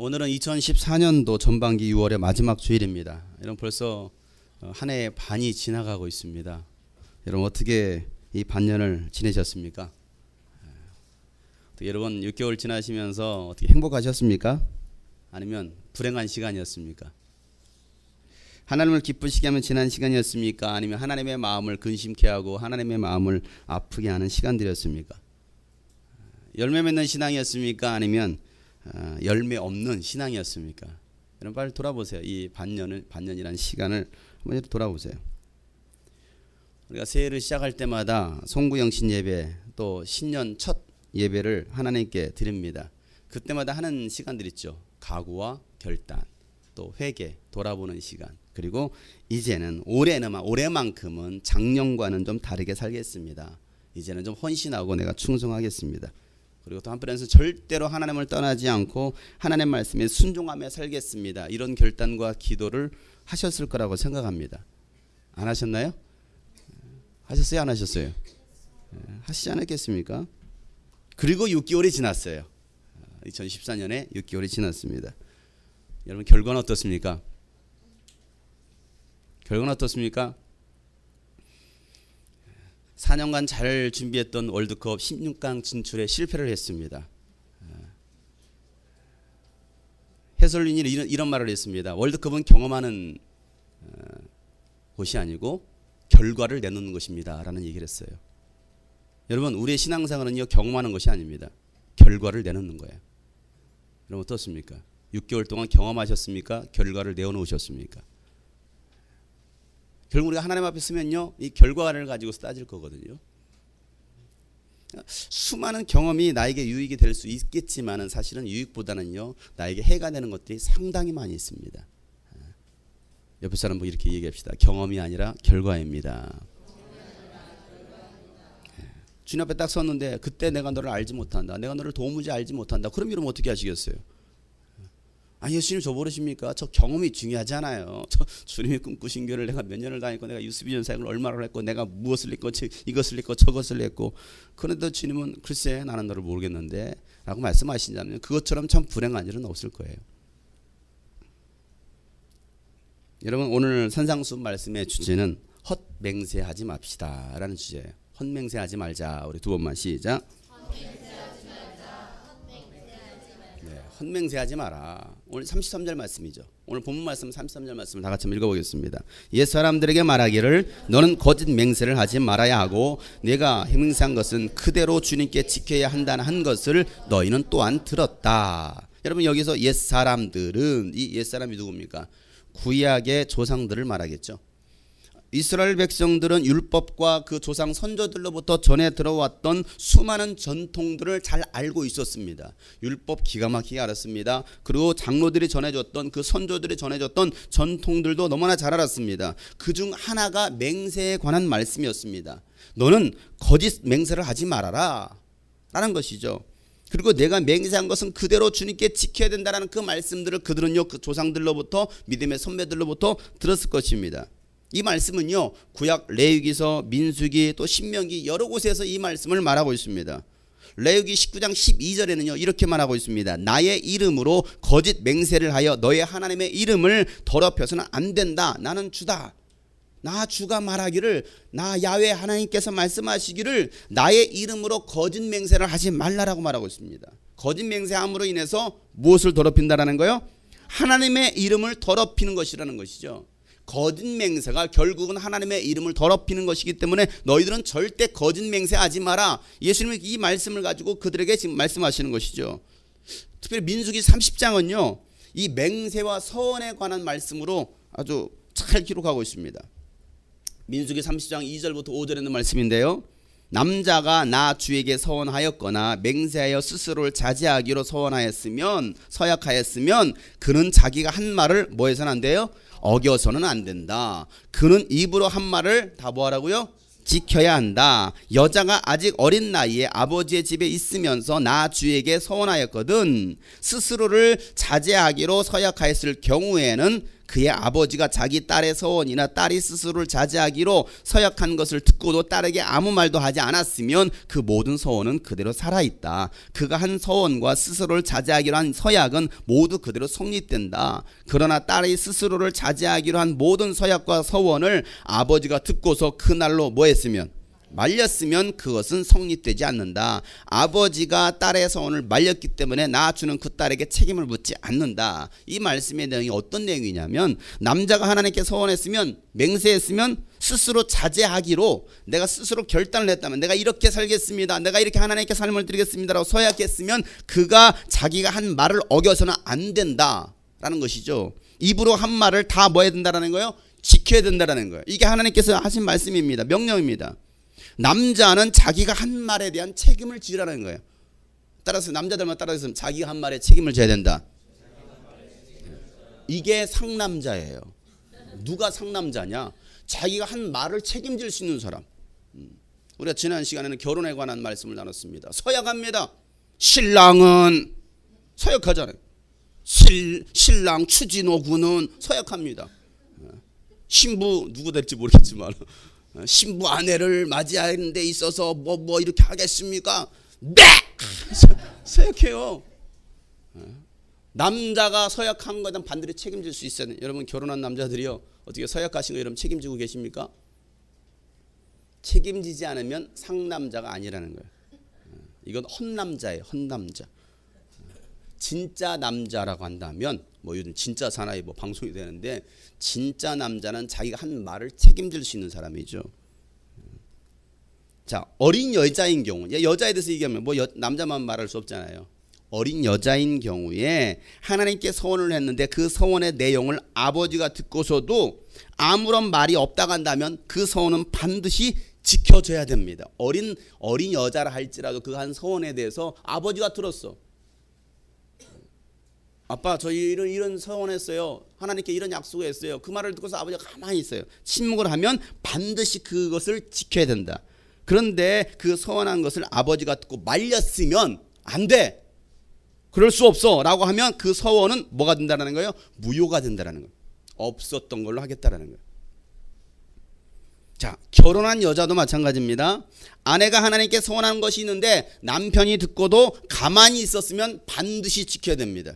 오늘은 2014년도 전반기 6월의 마지막 주일입니다. 여러분 벌써 한 해의 반이 지나가고 있습니다. 여러분 어떻게 이 반년을 지내셨습니까? 어떻게 여러분 6개월 지나시면서 어떻게 행복하셨습니까? 아니면 불행한 시간이었습니까? 하나님을 기쁘시게 하면 지난 시간이었습니까? 아니면 하나님의 마음을 근심케 하고 하나님의 마음을 아프게 하는 시간들이었습니까? 열매 맺는 신앙이었습니까? 아니면 열매 없는 신앙이었습니까? 여러분 빨리 돌아보세요. 이 반년이라는 시간을 한번 돌아보세요. 우리가 새해를 시작할 때마다 송구영신 예배 또 신년 첫 예배를 하나님께 드립니다. 그때마다 하는 시간들 있죠. 각오와 결단, 또 회개, 돌아보는 시간. 그리고 이제는 올해만큼은 작년과는 좀 다르게 살겠습니다. 이제는 좀 헌신하고 내가 충성하겠습니다. 그리고 또 한편에서 절대로 하나님을 떠나지 않고 하나님 말씀에 순종하며 살겠습니다. 이런 결단과 기도를 하셨을 거라고 생각합니다. 안 하셨나요? 하셨어요? 안 하셨어요? 하시지 않았겠습니까? 그리고 6개월이 지났어요. 2014년에 6개월이 지났습니다. 여러분 결과는 어떻습니까? 결과는 어떻습니까? 4년간 잘 준비했던 월드컵 16강 진출에 실패를 했습니다. 해설위원이 이런 말을 했습니다. 월드컵은 경험하는 곳이 아니고 결과를 내놓는 것입니다. 라는 얘기를 했어요. 여러분 우리의 신앙생활은요 경험하는 것이 아닙니다. 결과를 내놓는 거예요. 여러분 어떻습니까? 6개월 동안 경험하셨습니까? 결과를 내어놓으셨습니까? 결국 우리가 하나님 앞에 서면요 이 결과를 가지고서 따질 거거든요. 수많은 경험이 나에게 유익이 될 수 있겠지만은 사실은 유익보다는요 나에게 해가 되는 것들이 상당히 많이 있습니다. 옆에 사람 뭐 이렇게 얘기합시다. 경험이 아니라 결과입니다. 주님 앞에 딱 섰는데 그때 내가 너를 알지 못한다. 내가 너를 도무지 알지 못한다. 그럼 이러면 어떻게 하시겠어요? 아 예수님 저 모르십니까? 저 경험이 중요하잖아요. 저 주님이 꿈꾸신 교회를 내가 몇 년을 다녔고 내가 유스비전 사역을 얼마나 했고 내가 무엇을 했고 이것을 했고 저것을 했고 그런데 주님은 글쎄 나는 너를 모르겠는데 라고 말씀하신다면 그것처럼 참 불행한 일은 없을 거예요. 여러분 오늘 산상수 말씀의 주제는 헛맹세하지 맙시다 라는 주제예요. 헛맹세하지 말자. 우리 두 번만 시작. 헛맹세하지 마라. 오늘 33절 말씀이죠. 오늘 본문 말씀 33절 말씀을 다 같이 한번 읽어보겠습니다. 옛 사람들에게 말하기를 너는 거짓 맹세를 하지 말아야 하고 내가 맹세한 것은 그대로 주님께 지켜야 한다는 한 것을 너희는 또한 들었다. 여러분 여기서 옛 사람들은 이 옛 사람이 누굽니까? 구약의 조상들을 말하겠죠. 이스라엘 백성들은 율법과 그 조상 선조들로부터 전해 들어왔던 수많은 전통들을 잘 알고 있었습니다. 율법 기가 막히게 알았습니다. 그리고 장로들이 전해줬던 그 선조들이 전해줬던 전통들도 너무나 잘 알았습니다. 그중 하나가 맹세에 관한 말씀이었습니다. 너는 거짓 맹세를 하지 말아라 라는 것이죠. 그리고 내가 맹세한 것은 그대로 주님께 지켜야 된다는 그 말씀들을 그들은요 그 조상들로부터 믿음의 선배들로부터 들었을 것입니다. 이 말씀은요 구약 레위기서 민수기 또 신명기 여러 곳에서 이 말씀을 말하고 있습니다. 레위기 19장 12절에는요 이렇게 말하고 있습니다. 나의 이름으로 거짓 맹세를 하여 너의 하나님의 이름을 더럽혀서는 안 된다. 나는 주다. 나 주가 말하기를 나 야훼 하나님께서 말씀하시기를 나의 이름으로 거짓 맹세를 하지 말라라고 말하고 있습니다. 거짓 맹세함으로 인해서 무엇을 더럽힌다라는 거요? 하나님의 이름을 더럽히는 것이라는 것이죠. 거짓 맹세가 결국은 하나님의 이름을 더럽히는 것이기 때문에 너희들은 절대 거짓 맹세하지 마라. 예수님이 이 말씀을 가지고 그들에게 지금 말씀하시는 것이죠. 특별히 민수기 30장은요 이 맹세와 서원에 관한 말씀으로 아주 잘 기록하고 있습니다. 민수기 30장 2절부터 5절에 있는 말씀인데요. 남자가 나 주에게 서원하였거나 맹세하여 스스로를 자제하기로 서약하였으면 그는 자기가 한 말을 뭐 해서는 안 돼요? 어겨서는 안 된다. 그는 입으로 한 말을 다 뭐하라고요? 지켜야 한다. 여자가 아직 어린 나이에 아버지의 집에 있으면서 나 주에게 서원하였거든 스스로를 자제하기로 서약하였을 경우에는 그의 아버지가 자기 딸의 서원이나 딸이 스스로를 자제하기로 서약한 것을 듣고도 딸에게 아무 말도 하지 않았으면 그 모든 서원은 그대로 살아있다. 그가 한 서원과 스스로를 자제하기로 한 서약은 모두 그대로 성립된다. 그러나 딸이 스스로를 자제하기로 한 모든 서약과 서원을 아버지가 듣고서 그날로 뭐 했으면? 말렸으면 그것은 성립되지 않는다. 아버지가 딸의 서원을 말렸기 때문에 낳아주는 그 딸에게 책임을 묻지 않는다. 이 말씀의 내용이 어떤 내용이냐면, 남자가 하나님께 서원했으면, 맹세했으면 스스로 자제하기로, 내가 스스로 결단을 했다면, 내가 이렇게 살겠습니다, 내가 이렇게 하나님께 삶을 드리겠습니다 라고 서약했으면 그가 자기가 한 말을 어겨서는 안 된다라는 것이죠. 입으로 한 말을 다 뭐 해야 된다라는 거예요? 지켜야 된다라는 거예요. 이게 하나님께서 하신 말씀입니다. 명령입니다. 남자는 자기가 한 말에 대한 책임을 지라는 거예요. 따라서 남자들만 따라서 자기가 한 말에 책임을 져야 된다. 이게 상남자예요. 누가 상남자냐? 자기가 한 말을 책임질 수 있는 사람. 우리가 지난 시간에는 결혼에 관한 말씀을 나눴습니다. 서약합니다. 신랑은 서약하잖아요. 신랑 추진호 군은 서약합니다. 신부 누구 될지 모르겠지만 신부 아내를 맞이하는 데 있어서 뭐 이렇게 하겠습니까? 네! 서약해요. 남자가 서약한 거에 대한 반드시 책임질 수 있어요. 여러분 결혼한 남자들이요, 어떻게 서약하신 거 여러분 책임지고 계십니까? 책임지지 않으면 상남자가 아니라는 거예요. 이건 헛남자예요. 헛남자. 진짜 남자라고 한다면, 뭐 요즘 진짜 사나이 뭐 방송이 되는데, 진짜 남자는 자기가 한 말을 책임질 수 있는 사람이죠. 자, 어린 여자인 경우, 여자에 대해서 얘기하면 뭐 남자만 말할 수 없잖아요. 어린 여자인 경우에 하나님께 서원을 했는데 그 서원의 내용을 아버지가 듣고서도 아무런 말이 없다고 한다면 그 서원은 반드시 지켜져야 됩니다. 어린 여자라 할지라도 그 한 서원에 대해서 아버지가 들었어. 아빠 저희 이런 서원했어요. 하나님께 이런 약속을 했어요. 그 말을 듣고서 아버지가 가만히 있어요. 침묵을 하면 반드시 그것을 지켜야 된다. 그런데 그 서원한 것을 아버지가 듣고 말렸으면 안 돼. 그럴 수 없어 라고 하면 그 서원은 뭐가 된다는 거예요? 무효가 된다는 거예요. 없었던 걸로 하겠다라는 거예요. 자, 결혼한 여자도 마찬가지입니다. 아내가 하나님께 서원한 것이 있는데 남편이 듣고도 가만히 있었으면 반드시 지켜야 됩니다.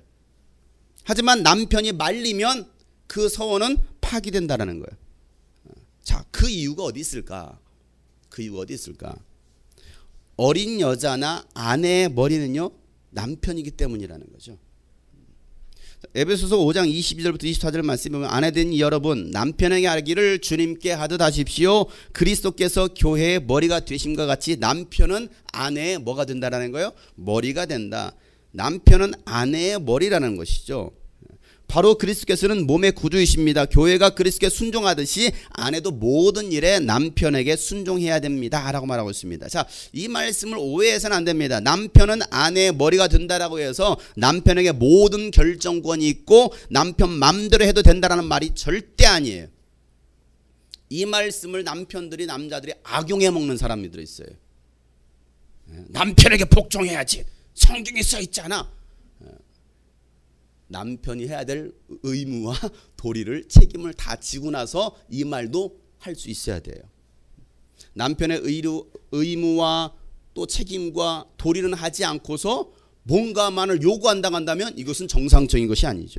하지만 남편이 말리면 그 서원은 파기된다는 거예요. 자, 그 이유가 어디 있을까? 그 이유가 어디 있을까? 어린 여자나 아내의 머리는요, 남편이기 때문이라는 거죠. 에베소서 5장 22절부터 24절 말씀에 보면, 아내된 여러분 남편에게 알기를 주님께 하듯 하십시오. 그리스도께서 교회의 머리가 되심과 같이 남편은 아내의 뭐가 된다라는 거예요? 머리가 된다. 남편은 아내의 머리라는 것이죠. 바로 그리스도께서는 몸의 구주이십니다. 교회가 그리스도께 순종하듯이 아내도 모든 일에 남편에게 순종해야 됩니다 라고 말하고 있습니다. 자, 이 말씀을 오해해서는 안 됩니다. 남편은 아내의 머리가 된다라고 해서 남편에게 모든 결정권이 있고 남편 맘대로 해도 된다라는 말이 절대 아니에요. 이 말씀을 남자들이 악용해 먹는 사람들이 있어요. 남편에게 복종해야지, 성경에 써 있잖아. 남편이 해야 될 의무와 도리를, 책임을 다 지고 나서 이 말도 할 수 있어야 돼요. 남편의 의무와 또 책임과 도리는 하지 않고서 뭔가만을 요구한다고 한다면 이것은 정상적인 것이 아니죠.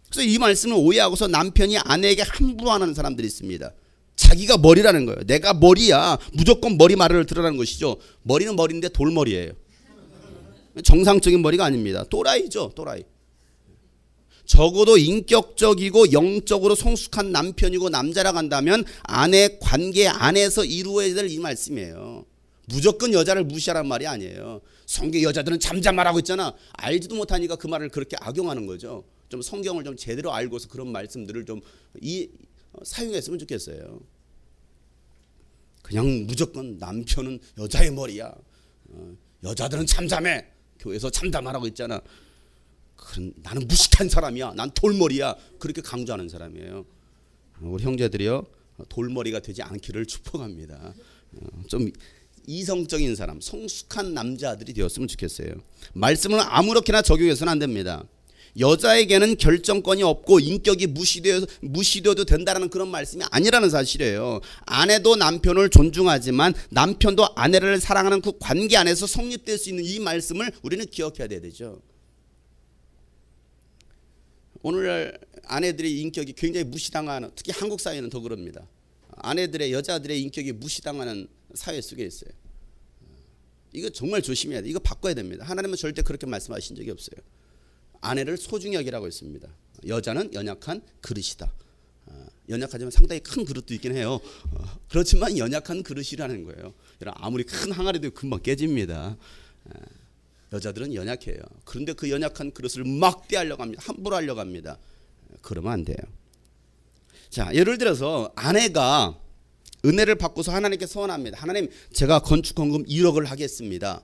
그래서 이 말씀을 오해하고서 남편이 아내에게 함부로 하는 사람들이 있습니다. 자기가 머리라는 거예요. 내가 머리야, 무조건 머리 말을 들으라는 것이죠. 머리는 머리인데 돌머리예요. 정상적인 머리가 아닙니다. 또라이죠, 또라이. 적어도 인격적이고 영적으로 성숙한 남편이고 남자라고 한다면 아내 관계 안에서 이루어야 될 이 말씀이에요. 무조건 여자를 무시하라는 말이 아니에요. 성경 여자들은 잠잠하라고 있잖아. 알지도 못하니까 그 말을 그렇게 악용하는 거죠. 좀 성경을 좀 제대로 알고서 그런 말씀들을 좀 사용했으면 좋겠어요. 그냥 무조건 남편은 여자의 머리야, 여자들은 잠잠해, 교회에서 잠잠하라고 있잖아. 나는 무식한 사람이야, 난 돌머리야, 그렇게 강조하는 사람이에요. 우리 형제들이요, 돌머리가 되지 않기를 축복합니다. 좀 이성적인 사람, 성숙한 남자들이 되었으면 좋겠어요. 말씀은 아무렇게나 적용해서는 안 됩니다. 여자에게는 결정권이 없고 인격이 무시되어도 된다는 그런 말씀이 아니라는 사실이에요. 아내도 남편을 존중하지만 남편도 아내를 사랑하는 그 관계 안에서 성립될 수 있는 이 말씀을 우리는 기억해야 되죠. 오늘날 아내들의 인격이 굉장히 무시당하는, 특히 한국 사회는 더 그럽니다. 아내들의, 여자들의 인격이 무시당하는 사회 속에 있어요. 이거 정말 조심해야 돼. 이거 바꿔야 됩니다. 하나님은 절대 그렇게 말씀하신 적이 없어요. 아내를 소중히 여기라고 했습니다. 여자는 연약한 그릇이다. 연약하지만 상당히 큰 그릇도 있긴 해요. 그렇지만 연약한 그릇이라는 거예요. 아무리 큰 항아리도 금방 깨집니다. 여자들은 연약해요. 그런데 그 연약한 그릇을 막대하려고 합니다. 함부로 하려고 합니다. 그러면 안 돼요. 자, 예를 들어서 아내가 은혜를 받고서 하나님께 소원합니다. 하나님, 제가 건축 헌금 1억을 하겠습니다.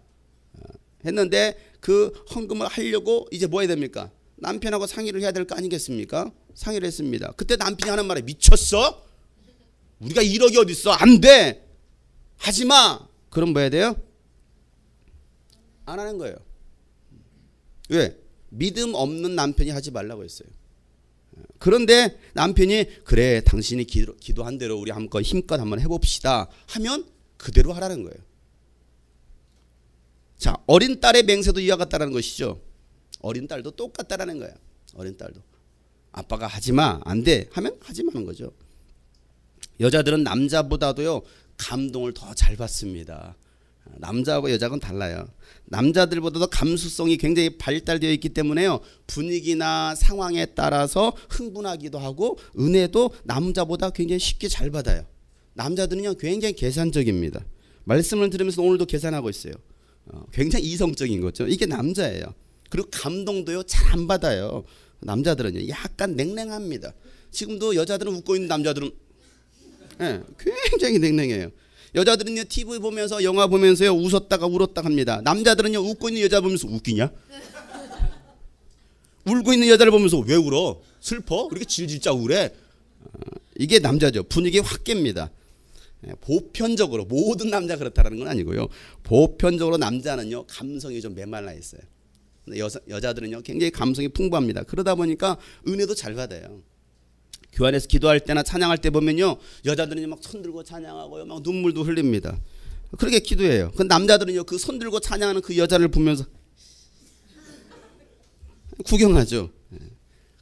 했는데 그 헌금을 하려고 이제 뭐 해야 됩니까? 남편하고 상의를 해야 될 거 아니겠습니까? 상의를 했습니다. 그때 남편이 하는 말에 미쳤어? 우리가 1억이 어디 있어? 안 돼. 하지 마. 그럼 뭐 해야 돼요? 안 하는 거예요. 왜? 믿음 없는 남편이 하지 말라고 했어요. 그런데 남편이 그래 당신이 기도한 대로 우리 한번 힘껏 한번 해봅시다 하면 그대로 하라는 거예요. 자, 어린 딸의 맹세도 이와 같다는 것이죠. 어린 딸도 똑같다라는 거예요. 어린 딸도 아빠가 하지마 안 돼 하면 하지마는 거죠. 여자들은 남자보다도요 감동을 더 잘 받습니다. 남자하고 여자하고는 달라요. 남자들보다도 감수성이 굉장히 발달되어 있기 때문에요 분위기나 상황에 따라서 흥분하기도 하고 은혜도 남자보다 굉장히 쉽게 잘 받아요. 남자들은요 굉장히 계산적입니다. 말씀을 들으면서 오늘도 계산하고 있어요. 굉장히 이성적인 거죠. 이게 남자예요. 그리고 감동도요 잘 안 받아요. 남자들은요 약간 냉랭합니다. 지금도 여자들은 웃고 있는 남자들은 굉장히 냉랭해요. 여자들은요 TV 보면서 영화 보면서요 웃었다가 울었다가 합니다. 남자들은요 웃고 있는 여자 보면서 웃기냐? 울고 있는 여자를 보면서 왜 울어? 슬퍼? 그렇게 질질 짜고 그래? 이게 남자죠. 분위기 확 깹니다. 보편적으로 모든 남자가 그렇다는 건 아니고요. 보편적으로 남자는요 감성이 좀 메말라 있어요. 여자들은요 굉장히 감성이 풍부합니다. 그러다 보니까 은혜도 잘 받아요. 교회 안에서 기도할 때나 찬양할 때 보면요 여자들은 막 손들고 찬양하고요 막 눈물도 흘립니다. 그렇게 기도해요. 그 남자들은요 그 손들고 찬양하는 그 여자를 보면서 구경하죠.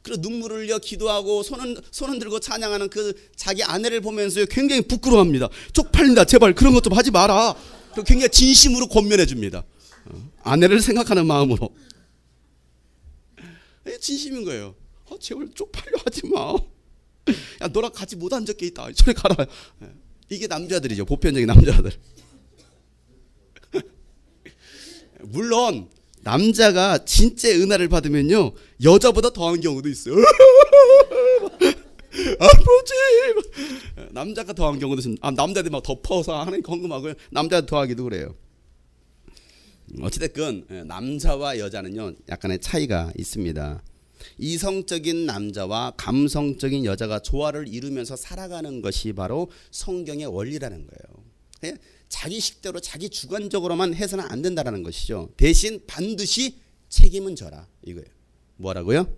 그리고 눈물을 흘려 기도하고 손은 들고 찬양하는 그 자기 아내를 보면서요 굉장히 부끄러워합니다. 쪽팔린다 제발 그런 것 좀 하지 마라. 그리고 굉장히 진심으로 권면해 줍니다. 아내를 생각하는 마음으로. 진심인 거예요. 제발 쪽팔려 하지 마. 야 너랑 같이 못 앉을 게 있다. 저리 가라. 이게 남자들이죠. 보편적인 남자들. 물론 남자가 진짜 은혜를 받으면요 여자보다 더한 경우도 있어요. 아버지 남자가 더한 경우도 있어요. 남자들이 막 덮어서 하는 헌금하고요 남자가 더하기도 그래요. 어찌됐건 남자와 여자는요 약간의 차이가 있습니다. 이성적인 남자와 감성적인 여자가 조화를 이루면서 살아가는 것이 바로 성경의 원리라는 거예요. 자기 식대로 자기 주관적으로만 해서는 안 된다는 것이죠. 대신 반드시 책임은 져라 이거예요. 뭐라고요?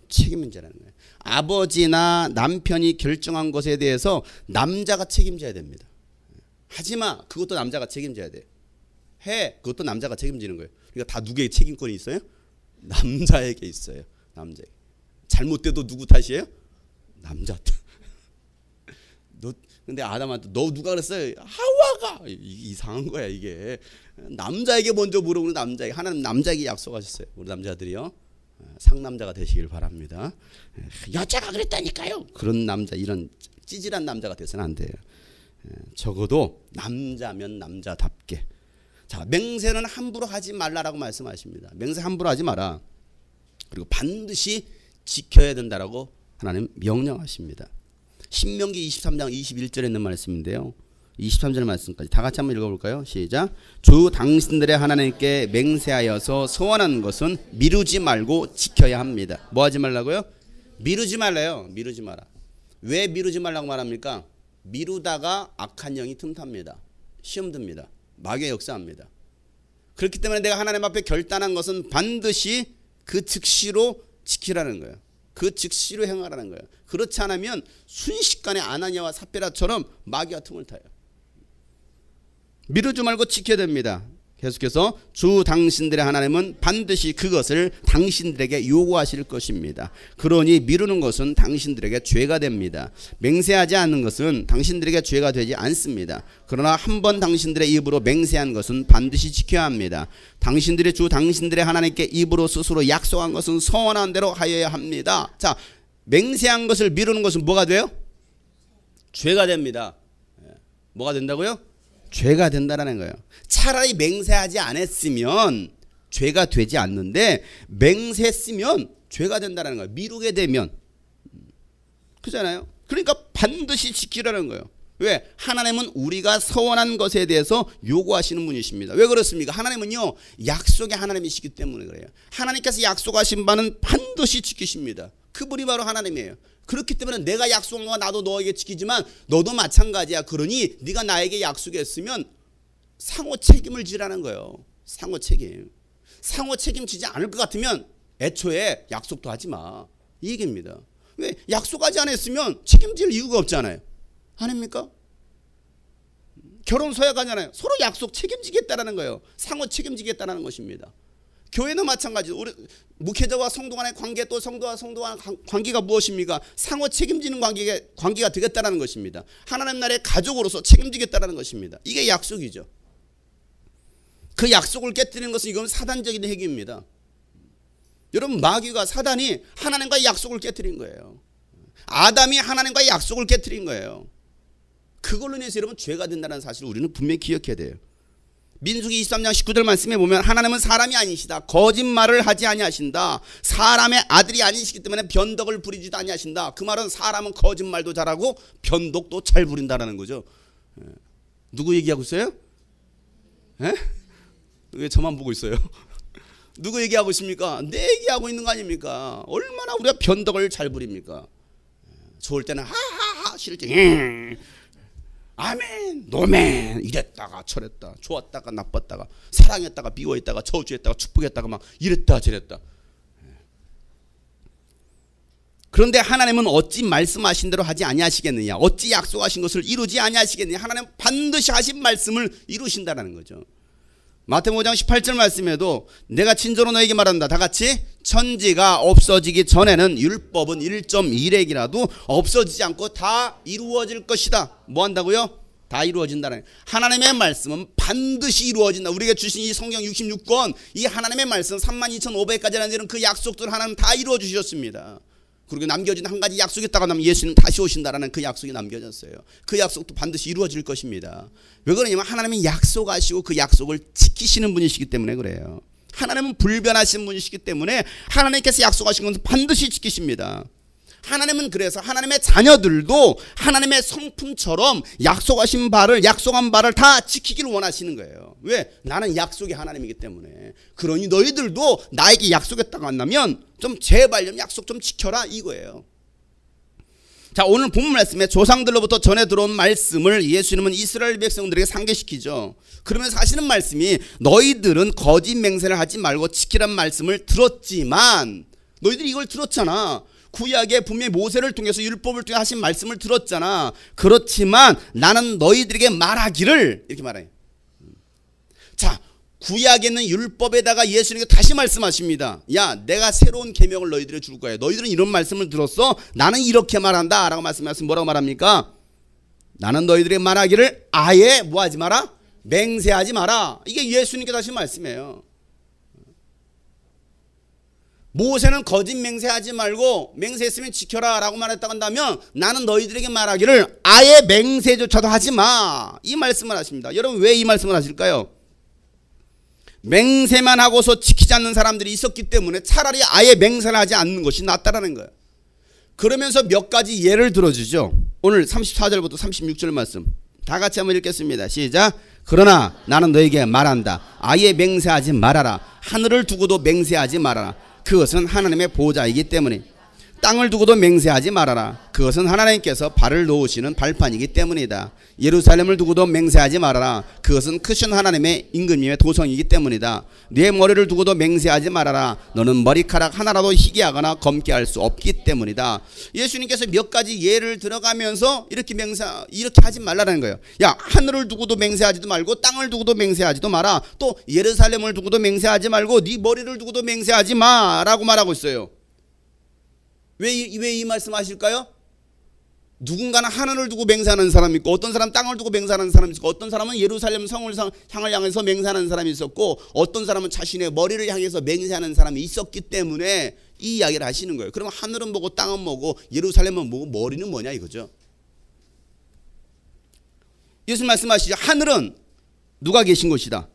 책임은 져라는 거예요. 아버지나 남편이 결정한 것에 대해서 남자가 책임져야 됩니다. 하지마 그것도 남자가 책임져야 돼. 해 그것도 남자가 책임지는 거예요. 그러니까 다 누구에게 책임권이 있어요? 남자에게 있어요. 남자 잘못돼도 누구 탓이에요? 남자 탓. 근데 아담한테 너 누가 그랬어요? 하와가. 이상한 거야 이게. 남자에게 먼저 물어보는 남자에게 하나님 남자에게 약속하셨어요. 우리 남자들이요 상남자가 되시길 바랍니다. 여자가 그랬다니까요. 그런 남자 이런 찌질한 남자가 돼서는 안 돼요. 적어도 남자면 남자답게. 자 맹세는 함부로 하지 말라라고 말씀하십니다. 맹세 함부로 하지 마라. 그리고 반드시 지켜야 된다라고 하나님 명령하십니다. 신명기 23장 21절에 있는 말씀인데요. 23절 말씀까지 다 같이 한번 읽어볼까요? 시작. 주 당신들의 하나님께 맹세하여서 소원한 것은 미루지 말고 지켜야 합니다. 뭐 하지 말라고요? 미루지 말래요. 미루지 마라. 왜 미루지 말라고 말합니까? 미루다가 악한 영이 틈탑니다. 시험 듭니다. 마귀의 역사합니다. 그렇기 때문에 내가 하나님 앞에 결단한 것은 반드시 그 즉시로 지키라는 거예요. 그 즉시로 행하라는 거예요. 그렇지 않으면 순식간에 아나니아와 삽비라처럼 마귀가 틈을 타요. 미루지 말고 지켜야 됩니다. 계속해서 주 당신들의 하나님은 반드시 그것을 당신들에게 요구하실 것입니다. 그러니 미루는 것은 당신들에게 죄가 됩니다. 맹세하지 않는 것은 당신들에게 죄가 되지 않습니다. 그러나 한 번 당신들의 입으로 맹세한 것은 반드시 지켜야 합니다. 당신들의 주 당신들의 하나님께 입으로 스스로 약속한 것은 서원한 대로 하여야 합니다. 자, 맹세한 것을 미루는 것은 뭐가 돼요? 죄가 됩니다. 뭐가 된다고요? 죄가 된다는 거예요. 차라리 맹세하지 않았으면 죄가 되지 않는데 맹세했으면 죄가 된다는 거예요. 미루게 되면. 그렇잖아요. 그러니까 반드시 지키라는 거예요. 왜? 하나님은 우리가 서원한 것에 대해서 요구하시는 분이십니다. 왜 그렇습니까? 하나님은요, 약속의 하나님이시기 때문에 그래요. 하나님께서 약속하신 바는 반드시 지키십니다. 그분이 바로 하나님이에요. 그렇기 때문에 내가 약속한 거 나도 너에게 지키지만 너도 마찬가지야. 그러니 네가 나에게 약속했으면 상호 책임을 지라는 거예요. 상호 책임. 상호 책임지지 않을 것 같으면 애초에 약속도 하지 마. 이 얘기입니다. 왜? 약속하지 않았으면 책임질 이유가 없잖아요. 아닙니까? 결혼 서약 하잖아요. 서로 약속 책임지겠다라는 거예요. 상호 책임지겠다라는 것입니다. 교회는 마찬가지로 우리 목회자와 성도 간의 관계 또 성도와 성도 간의 관계가 무엇입니까? 상호 책임지는 관계가 되겠다는 것입니다. 하나님 나라의 가족으로서 책임지겠다는 것입니다. 이게 약속이죠. 그 약속을 깨뜨리는 것은 이건 사단적인 행위입니다. 여러분 마귀가 사단이 하나님과의 약속을 깨뜨린 거예요. 아담이 하나님과의 약속을 깨뜨린 거예요. 그걸로 인해서 여러분 죄가 된다는 사실을 우리는 분명히 기억해야 돼요. 민수기 23장 19절 말씀에 보면 하나님은 사람이 아니시다. 거짓말을 하지 아니하신다. 사람의 아들이 아니시기 때문에 변덕을 부리지도 아니하신다. 그 말은 사람은 거짓말도 잘하고 변덕도 잘 부린다라는 거죠. 누구 얘기하고 있어요? 에? 왜 저만 보고 있어요? 누구 얘기하고 있습니까? 내 얘기하고 있는 거 아닙니까? 얼마나 우리가 변덕을 잘 부립니까? 좋을 때는 하하하, 싫을 때 아멘, 노멘 이랬다가 저랬다, 좋았다가 나빴다가, 사랑했다가 미워했다가, 저주했다가 축복했다가 막 이랬다 저랬다. 그런데 하나님은 어찌 말씀하신 대로 하지 아니하시겠느냐? 어찌 약속하신 것을 이루지 아니하시겠느냐? 하나님은 반드시 하신 말씀을 이루신다는 거죠. 마태복음 5장 18절 말씀에도 내가 진저로 너에게 말한다. 다 같이 천지가 없어지기 전에는 율법은 1.1핵이라도 없어지지 않고 다 이루어질 것이다. 뭐 한다고요? 다 이루어진다는 거예요. 하나님의 말씀은 반드시 이루어진다. 우리에게 주신 이 성경 66권 이 하나님의 말씀 32,500까지라는 되는 그 약속들 하나님 다 이루어 주셨습니다. 그리고 남겨진 한 가지 약속이 있다고 하면 예수님 다시 오신다라는 그 약속이 남겨졌어요. 그 약속도 반드시 이루어질 것입니다. 왜 그러냐면 하나님이 약속하시고 그 약속을 지키시는 분이시기 때문에 그래요. 하나님은 불변하신 분이시기 때문에 하나님께서 약속하신 것은 반드시 지키십니다. 하나님은 그래서 하나님의 자녀들도 하나님의 성품처럼 약속한 바를 다 지키기를 원하시는 거예요. 왜? 나는 약속의 하나님이기 때문에. 그러니 너희들도 나에게 약속했다고 한다면 좀 제발 좀 약속 좀 지켜라 이거예요. 자, 오늘 본문 말씀에 조상들로부터 전해 들어온 말씀을 예수님은 이스라엘 백성들에게 상기시키죠. 그러면서 하시는 말씀이 너희들은 거짓 맹세를 하지 말고 지키란 말씀을 들었지만 너희들이 이걸 들었잖아. 구약에 분명히 모세를 통해서 율법을 통해 하신 말씀을 들었잖아. 그렇지만 나는 너희들에게 말하기를 이렇게 말해요. 자, 구약에는 율법에다가 예수님께 다시 말씀하십니다. 야, 내가 새로운 계명을 너희들에게 줄 거야. 너희들은 이런 말씀을 들었어. 나는 이렇게 말한다 라고 말씀하시면 뭐라고 말합니까? 나는 너희들에게 말하기를 아예 뭐하지 마라? 맹세하지 마라. 이게 예수님께 다시 말씀이에요. 모세는 거짓 맹세하지 말고 맹세했으면 지켜라 라고 말했다고 한다면 나는 너희들에게 말하기를 아예 맹세조차도 하지 마. 이 말씀을 하십니다. 여러분 왜 이 말씀을 하실까요? 맹세만 하고서 지키지 않는 사람들이 있었기 때문에 차라리 아예 맹세를 하지 않는 것이 낫다라는 거예요. 그러면서 몇 가지 예를 들어주죠. 오늘 34절부터 36절 말씀 다 같이 한번 읽겠습니다. 시작. 그러나 나는 너에게 말한다. 아예 맹세하지 말아라. 하늘을 두고도 맹세하지 말아라. 그것은 하나님의 보좌이기 때문에 땅을 두고도 맹세하지 말아라. 그것은 하나님께서 발을 놓으시는 발판이기 때문이다. 예루살렘을 두고도 맹세하지 말아라. 그것은 크신 하나님의 임금님의 도성이기 때문이다. 네 머리를 두고도 맹세하지 말아라. 너는 머리카락 하나라도 희게 하거나 검게 할 수 없기 때문이다. 예수님께서 몇 가지 예를 들어가면서 이렇게 하지 말라는 거예요. 야, 하늘을 두고도 맹세하지도 말고 땅을 두고도 맹세하지도 마라. 또 예루살렘을 두고도 맹세하지 말고 네 머리를 두고도 맹세하지 마라고 말하고 있어요. 왜 이 말씀 하실까요? 누군가는 하늘을 두고 맹세하는 사람이 있고, 어떤 사람은 땅을 두고 맹세하는 사람이 있고, 어떤 사람은 예루살렘 성을 향해서 맹세하는 사람이 있었고, 어떤 사람은 자신의 머리를 향해서 맹세하는 사람이 있었기 때문에 이 이야기를 하시는 거예요. 그러면 하늘은 뭐고 땅은 뭐고 예루살렘은 뭐고 머리는 뭐냐 이거죠. 예수님 말씀하시죠. 하늘은 누가 계신 곳이다?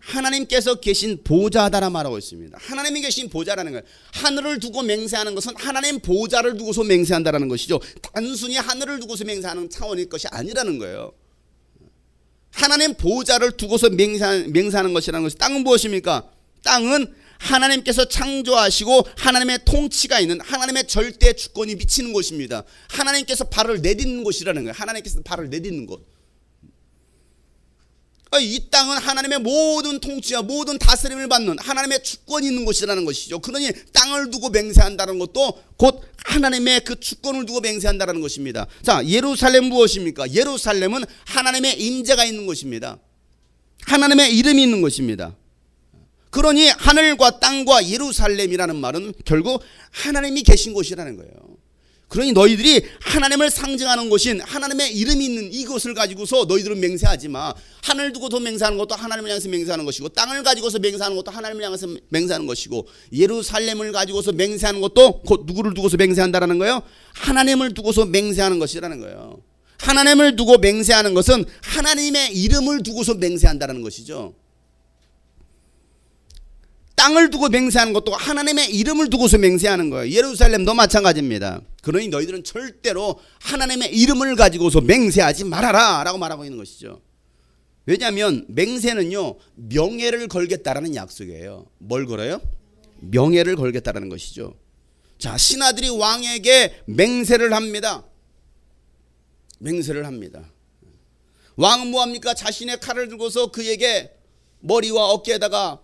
하나님께서 계신 보좌다라 말하고 있습니다. 하나님이 계신 보좌라는 거예요. 하늘을 두고 맹세하는 것은 하나님 보좌를 두고서 맹세한다라는 것이죠. 단순히 하늘을 두고서 맹세하는 차원일 것이 아니라는 거예요. 하나님 보좌를 두고서 맹세하는 것이라는 것이, 땅은 무엇입니까? 땅은 하나님께서 창조하시고 하나님의 통치가 있는, 하나님의 절대 주권이 미치는 곳입니다. 하나님께서 발을 내딛는 곳이라는 거예요. 하나님께서 발을 내딛는 곳. 이 땅은 하나님의 모든 통치와 모든 다스림을 받는 하나님의 주권이 있는 곳이라는 것이죠. 그러니 땅을 두고 맹세한다는 것도 곧 하나님의 그 주권을 두고 맹세한다는 것입니다. 자, 예루살렘 무엇입니까? 예루살렘은 하나님의 임재가 있는 곳입니다. 하나님의 이름이 있는 곳입니다. 그러니 하늘과 땅과 예루살렘이라는 말은 결국 하나님이 계신 곳이라는 거예요. 그러니 너희들이 하나님을 상징하는 곳인 하나님의 이름이 있는 이곳을 가지고서 너희들은 맹세하지 마. 하늘 두고서 맹세하는 것도 하나님을 향해서 맹세하는 것이고, 땅을 가지고서 맹세하는 것도 하나님을 향해서 맹세하는 것이고, 예루살렘을 가지고서 맹세하는 것도 곧 누구를 두고서 맹세한다라는 거예요? 하나님을 두고서 맹세하는 것이라는 거예요. 하나님을 두고 맹세하는 것은 하나님의 이름을 두고서 맹세한다라는 것이죠. 땅을 두고 맹세하는 것도 하나님의 이름을 두고서 맹세하는 거예요. 예루살렘도 마찬가지입니다. 그러니 너희들은 절대로 하나님의 이름을 가지고서 맹세하지 말아라 라고 말하고 있는 것이죠. 왜냐하면 맹세는요, 명예를 걸겠다라는 약속이에요. 뭘 걸어요? 명예를 걸겠다라는 것이죠. 자, 신하들이 왕에게 맹세를 합니다. 맹세를 합니다. 왕은 뭐합니까? 자신의 칼을 들고서 그에게 머리와 어깨에다가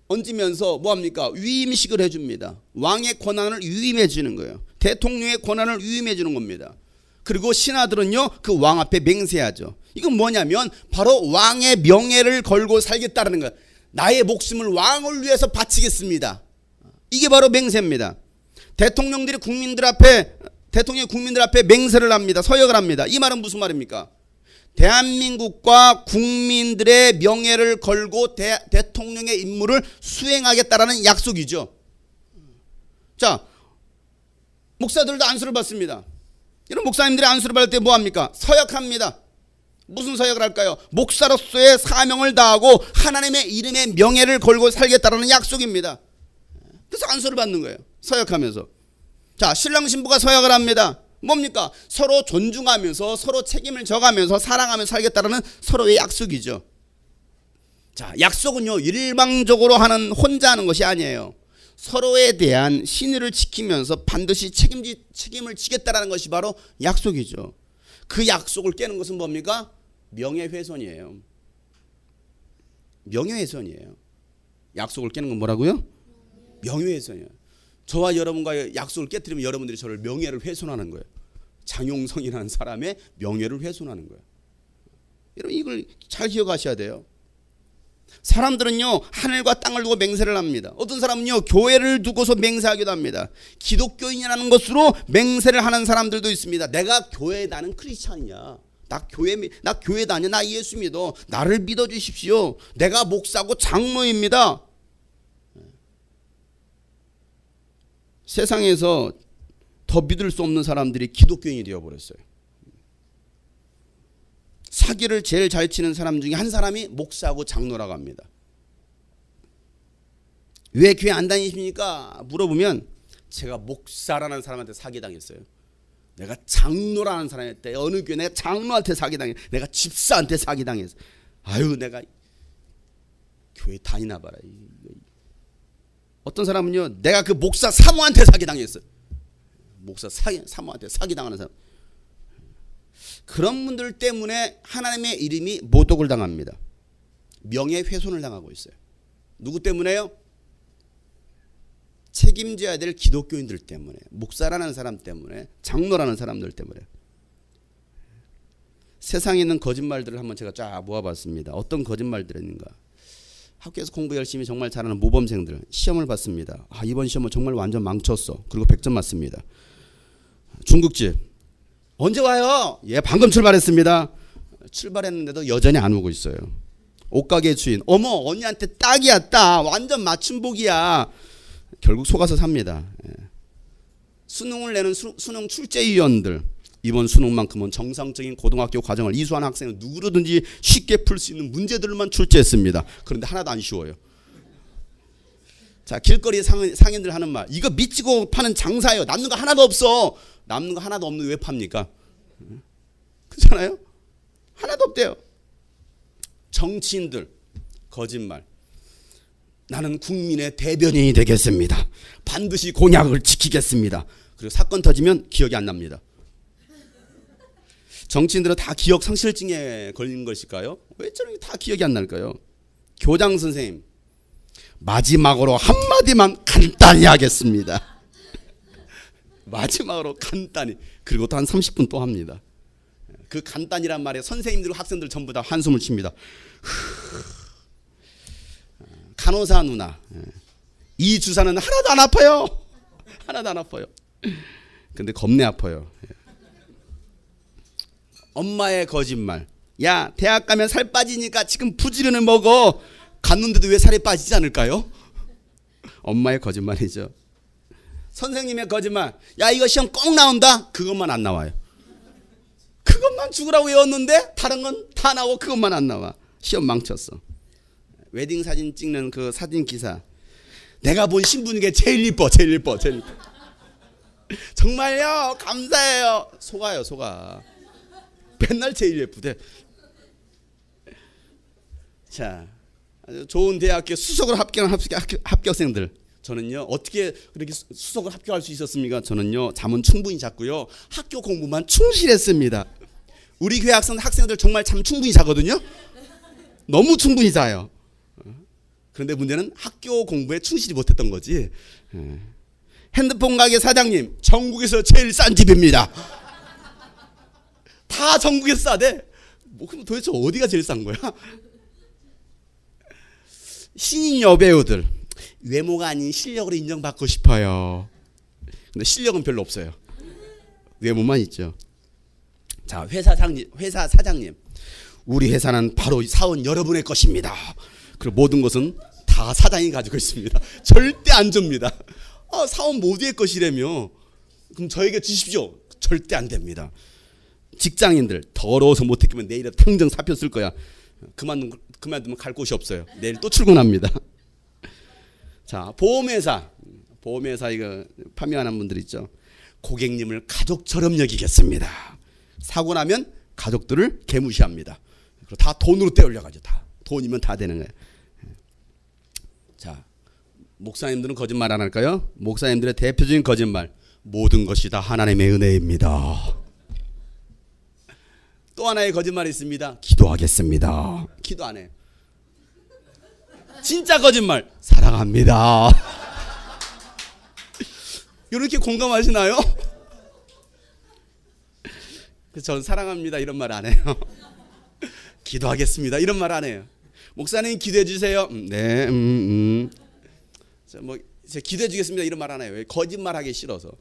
얹으면서 뭐합니까? 위임식을 해줍니다. 왕의 권한을 위임해 주는 거예요. 대통령의 권한을 위임해 주는 겁니다. 그리고 신하들은요, 그 왕 앞에 맹세하죠. 이건 뭐냐면 바로 왕의 명예를 걸고 살겠다는 거예요. 나의 목숨을 왕을 위해서 바치겠습니다. 이게 바로 맹세입니다. 대통령이 국민들 앞에 맹세를 합니다. 서약을 합니다. 이 말은 무슨 말입니까? 대한민국과 국민들의 명예를 걸고 대통령의 임무를 수행하겠다라는 약속이죠. 자, 목사들도 안수를 받습니다. 이런 목사님들이 안수를 받을 때 뭐합니까? 서약합니다. 무슨 서약을 할까요? 목사로서의 사명을 다하고 하나님의 이름의 명예를 걸고 살겠다라는 약속입니다. 그래서 안수를 받는 거예요. 서약하면서. 자, 신랑 신부가 서약을 합니다. 뭡니까? 서로 존중하면서 서로 책임을 져가면서 사랑하며 살겠다는 서로의 약속이죠. 자, 약속은요, 일방적으로 혼자 하는 것이 아니에요. 서로에 대한 신의를 지키면서 반드시 책임을 지겠다는 것이 바로 약속이죠. 그 약속을 깨는 것은 뭡니까? 명예훼손이에요. 명예훼손이에요. 약속을 깨는 건 뭐라고요? 명예훼손이에요. 저와 여러분과의 약속을 깨뜨리면 여러분들이 저를 명예를 훼손하는 거예요. 장용성이라는 사람의 명예를 훼손하는 거예요. 여러분, 이걸 잘 기억하셔야 돼요. 사람들은요, 하늘과 땅을 두고 맹세를 합니다. 어떤 사람은요, 교회를 두고서 맹세하기도 합니다. 기독교인이라는 것으로 맹세를 하는 사람들도 있습니다. 내가 교회에 다니는 크리스찬이야. 나 교회 다녀. 나 예수 믿어. 나를 믿어주십시오. 내가 목사고 장로입니다. 세상에서 더 믿을 수 없는 사람들이 기독교인이 되어버렸어요. 사기를 제일 잘 치는 사람 중에 한 사람이 목사하고 장로라고 합니다. 왜 교회 안 다니십니까? 물어보면 제가 목사라는 사람한테 사기당했어요. 내가 장로라는 사람한테, 어느 교회 내가 장로한테 사기당했어요. 내가 집사한테 사기당했어요. 아유, 내가 교회 다니나 봐라. 어떤 사람은요, 내가 그 목사 사모한테 사기당했어요. 목사 사모한테 사기당하는 사람. 그런 분들 때문에 하나님의 이름이 모독을 당합니다. 명예훼손을 당하고 있어요. 누구 때문에요? 책임져야 될 기독교인들 때문에, 목사라는 사람 때문에, 장로라는 사람들 때문에. 세상에 있는 거짓말들을 한번 제가 쫙 모아봤습니다. 어떤 거짓말들이 있는가. 학교에서 공부 열심히 정말 잘하는 모범생들 시험을 봤습니다. 이번 시험은 정말 완전 망쳤어. 그리고 100점 맞습니다. 중국집 언제 와요? 예, 방금 출발했습니다. 출발했는데도 여전히 안 오고 있어요. 옷가게 주인, 어머 언니한테 딱이야, 딱 완전 맞춤복이야. 결국 속아서 삽니다. 예. 수능을 내는 수능 출제위원들, 이번 수능만큼은 정상적인 고등학교 과정을 이수하는 학생은 누구든지 쉽게 풀 수 있는 문제들만 출제했습니다. 그런데 하나도 안 쉬워요. 자, 길거리 상인들 하는 말, 이거 미치고 파는 장사예요. 남는 거 하나도 없어. 남는 거 하나도 없는데 왜 팝니까? 그렇잖아요? 하나도 없대요. 정치인들 거짓말. 나는 국민의 대변인이 되겠습니다. 반드시 공약을 지키겠습니다. 그리고 사건 터지면 기억이 안 납니다. 정치인들은 다 기억 상실증에 걸린 것일까요? 왜 저렇게 다 기억이 안 날까요? 교장 선생님, 마지막으로 한마디만 간단히 하겠습니다. 마지막으로 간단히. 그리고 또 한 30분 또 합니다. 그 간단히란 말에 선생님들 학생들 전부 다 한숨을 칩니다. 간호사 누나, 이 주사는 하나도 안 아파요. 하나도 안 아파요. 근데 겁내 아파요. 엄마의 거짓말. 야, 대학 가면 살 빠지니까 지금 부지런히 먹어. 갔는데도 왜 살이 빠지지 않을까요? 엄마의 거짓말이죠. 선생님의 거짓말. 야, 이거 시험 꼭 나온다. 그것만 안 나와요. 그것만 죽으라고 외웠는데 다른 건 다 나오고 그것만 안 나와. 시험 망쳤어. 웨딩 사진 찍는 그 사진 기사. 내가 본 신부 중에 제일 이뻐. 제일 이뻐. 제일 이뻐. 정말요? 감사해요. 속아요, 속아. 맨날 제일 예쁘대. 자, 좋은 대학교 수석으로 합격한 합격생들. 저는요, 어떻게 그렇게 수석을 합격할 수 있었습니까? 저는요, 잠은 충분히 잤고요, 학교 공부만 충실했습니다. 우리 교회 학생들 정말 잠 충분히 자거든요. 너무 충분히 자요. 그런데 문제는 학교 공부에 충실히 못했던 거지. 핸드폰 가게 사장님, 전국에서 제일 싼 집입니다. 다 전국에서 싸대. 그럼 도대체 어디가 제일 싼 거야? 신인 여배우들, 외모가 아닌 실력으로 인정받고 싶어요. 근데 실력은 별로 없어요. 외모만 있죠. 자, 회사 사장님, 우리 회사는 바로 사원 여러분의 것입니다. 그리고 모든 것은 다 사장이 가지고 있습니다. 절대 안 줍니다. 사원 모두의 것이라며. 그럼 저에게 주십시오. 절대 안 됩니다. 직장인들, 더러워서 못했으면 내일에 당장 사표 쓸 거야. 그만두면 갈 곳이 없어요. 내일 또 출근합니다. 자, 보험회사 이거 판매하는 분들 있죠. 고객님을 가족처럼 여기겠습니다. 사고 나면 가족들을 개무시합니다. 그리고 다 돈으로 떼올려가지고, 다 돈이면 다 되는 거예요. 자, 목사님들은 거짓말 안 할까요? 목사님들의 대표적인 거짓말, 모든 것이 다 하나님의 은혜입니다. 또 하나의 거짓말이 있습니다. 기도하겠습니다. 기도 안 해요. 진짜 거짓말, 사랑합니다. 이렇게 공감하시나요? 저는 사랑합니다 이런 말 안 해요. 기도하겠습니다 이런 말 안 해요. 목사님 기도해 주세요. 네, 제가 기도해 주겠습니다 이런 말 안 해요. 거짓말하기 싫어서.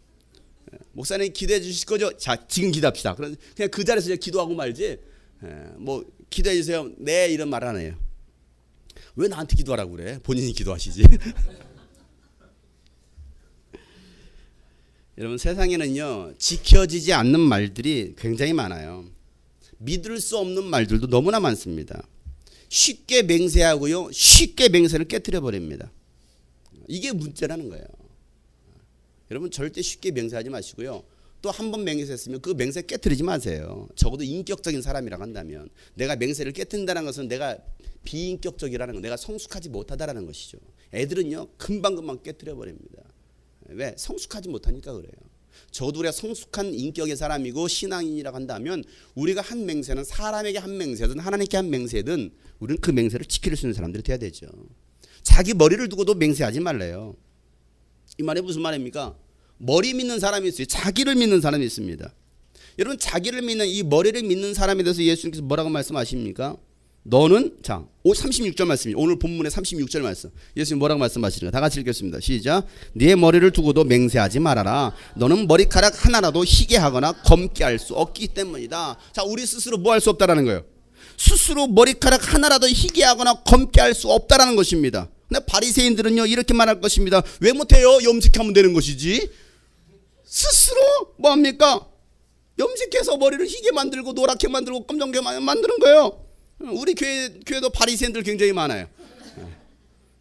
목사님 기도해 주실 거죠? 자, 지금 기도합시다. 그냥 그 자리에서 그냥 기도하고 말지. 뭐 기도해 주세요. 네, 이런 말 안 해요. 왜 나한테 기도하라고 그래? 본인이 기도하시지. 여러분, 세상에는요, 지켜지지 않는 말들이 굉장히 많아요. 믿을 수 없는 말들도 너무나 많습니다. 쉽게 맹세하고요, 쉽게 맹세를 깨트려 버립니다. 이게 문제라는 거예요. 여러분, 절대 쉽게 맹세하지 마시고요. 또 한 번 맹세했으면 그 맹세 깨트리지 마세요. 적어도 인격적인 사람이라고 한다면. 내가 맹세를 깨트린다는 것은 내가 비인격적이라는 거, 내가 성숙하지 못하다라는 것이죠. 애들은요, 금방금방 깨트려 버립니다. 왜? 성숙하지 못하니까 그래요. 저도 우리가 성숙한 인격의 사람이고 신앙인이라고 한다면 우리가 한 맹세는 사람에게 한 맹세든 하나님께 한 맹세든 우리는 그 맹세를 지킬 수 있는 사람들이 돼야 되죠. 자기 머리를 두고도 맹세하지 말래요. 이 말이 무슨 말입니까? 머리 믿는 사람이 있어요. 자기를 믿는 사람이 있습니다. 여러분 자기를 믿는 이 머리를 믿는 사람에 대해서 예수님께서 뭐라고 말씀하십니까? 너는 자 36절 말씀입니다. 오늘 본문의 36절 말씀. 예수님 뭐라고 말씀하시는가? 다 같이 읽겠습니다. 시작. 네 머리를 두고도 맹세하지 말아라. 너는 머리카락 하나라도 희게 하거나 검게 할 수 없기 때문이다. 자, 우리 스스로 뭐 할 수 없다라는 거예요. 스스로 머리카락 하나라도 희게 하거나 검게 할 수 없다라는 것입니다. 근데 바리새인들은요 이렇게 말할 것입니다. 왜 못해요? 염색하면 되는 것이지. 스스로 뭐합니까? 염색해서 머리를 희게 만들고 노랗게 만들고 검정게 만드는 거예요. 우리 교회도 바리새인들 굉장히 많아요.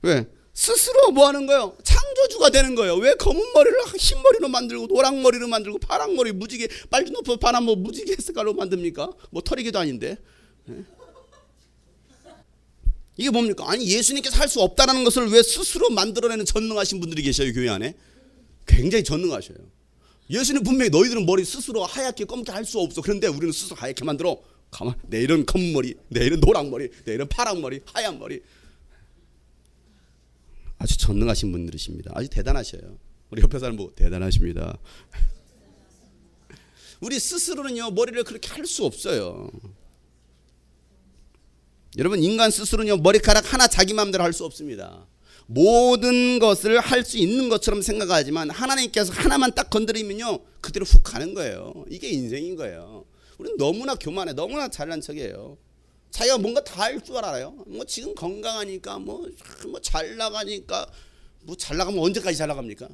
왜? 스스로 뭐 하는 거예요? 창조주가 되는 거예요. 왜 검은 머리를 흰 머리로 만들고 노랑 머리로 만들고 파란 머리 무지개 빨리 높여 파란 뭐 무지개 색깔로 만듭니까? 뭐 털이기도 아닌데. 이게 뭡니까? 아니 예수님께서 할 수 없다라는 것을 왜 스스로 만들어내는 전능하신 분들이 계셔요. 교회 안에 굉장히 전능하셔요. 예수님 분명히 너희들은 머리 스스로 하얗게 검게 할 수 없어. 그런데 우리는 스스로 하얗게 만들어. 가만, 내일은 검은 머리, 내일은 노랑 머리, 내일은 파란 머리, 하얀 머리. 아주 전능하신 분들이십니다. 아주 대단하셔요. 우리 옆에 사람 보고 대단하십니다. 우리 스스로는요 머리를 그렇게 할 수 없어요. 여러분 인간 스스로는요 머리카락 하나 자기 마음대로 할 수 없습니다. 모든 것을 할 수 있는 것처럼 생각하지만 하나님께서 하나만 딱 건드리면요 그대로 훅 가는 거예요. 이게 인생인 거예요. 우리는 너무나 교만해. 너무나 잘난 척이에요. 자기가 뭔가 다 할 줄 알아요. 뭐 지금 건강하니까 뭐 잘 나가니까 뭐 잘 나가면 언제까지 잘 나갑니까?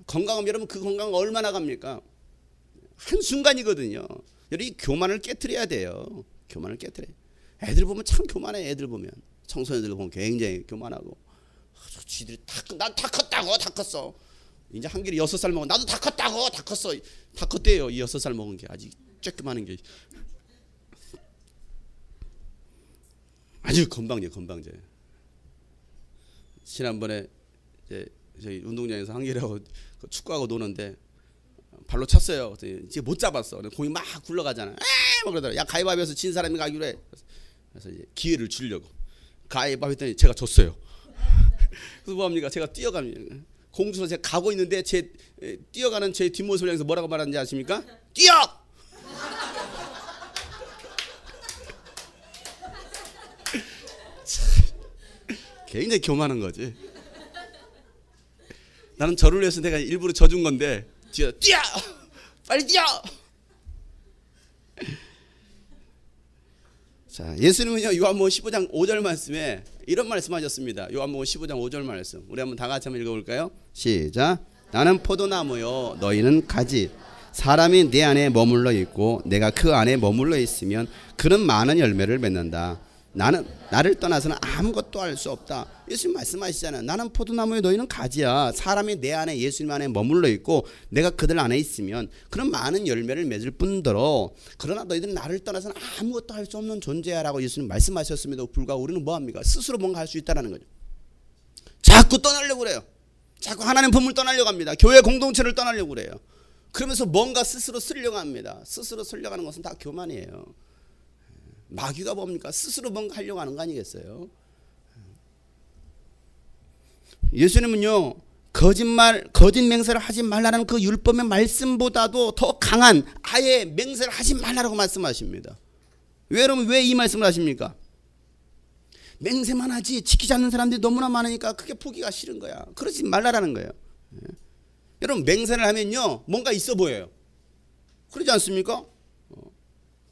건강하면 여러분 그 건강 얼마나 갑니까? 한순간이거든요. 여러분 이 교만을 깨트려야 돼요. 교만을 깨트려. 애들 보면 참 교만해. 애들 보면 청소년들 보면 굉장히 교만하고 쥐들이 난 다 컸다고 다 컸어. 이제 한길이 6살 먹은 나도 다 컸다고 다 컸어. 다 컸대요. 이 6살 먹은 게 아직 쬐끄마한 게 아주 건방져. 지난번에 이제 저희 운동장에서 한길이하고 축구하고 노는데 발로 쳤어요. 이제 못 잡았어. 공이 막 굴러가잖아. 막 그러더라. 야 가위바위보에서 진 사람이 가기로 해. 그래서 이제 기회를 주려고 가위바위보 했더니 제가 졌어요. 그래서 뭐합니까? 제가 뛰어갑니다. 공주서 제가 가고 있는데 제 뛰어가는 제 뒷모습을 향해서 뭐라고 말하는지 아십니까? 뛰어! 굉장히 교만한 거지. 나는 저를 위해서 내가 일부러 져준 건데 뛰어! 빨리 뛰어! 자, 예수님은요 요한복음 15장 5절 말씀에 이런 말씀하셨습니다. 요한복음 15장 5절 말씀 우리 한번 다 같이 한번 읽어볼까요? 시작. 나는 포도나무요 너희는 가지. 사람이 내 안에 머물러 있고 내가 그 안에 머물러 있으면 그는 많은 열매를 맺는다. 나를 떠나서는 아무것도 할 수 없다. 예수님 말씀하시잖아요. 나는 포도나무에 너희는 가지야. 사람이 내 안에 예수님 안에 머물러 있고 내가 그들 안에 있으면 그런 많은 열매를 맺을 뿐더러 그러나 너희들은 나를 떠나서는 아무것도 할 수 없는 존재야라고 예수님 말씀하셨음에도 불구하고 우리는 뭐합니까? 스스로 뭔가 할 수 있다는 거죠. 자꾸 떠나려고 그래요. 자꾸 하나님 품을 떠나려고 합니다. 교회 공동체를 떠나려고 그래요. 그러면서 뭔가 스스로 쓰려고 합니다. 스스로 쓰려고 하는 것은 다 교만이에요. 마귀가 뭡니까? 스스로 뭔가 하려고 하는 거 아니겠어요? 예수님은요 거짓 맹세를 하지 말라는 그 율법의 말씀보다도 더 강한 아예 맹세를 하지 말라고 말씀하십니다. 여러분 왜 이 말씀을 하십니까? 맹세만 하지 지키지 않는 사람들이 너무나 많으니까 그게 보기가 싫은 거야. 그러지 말라라는 거예요. 여러분 맹세를 하면요 뭔가 있어 보여요. 그러지 않습니까?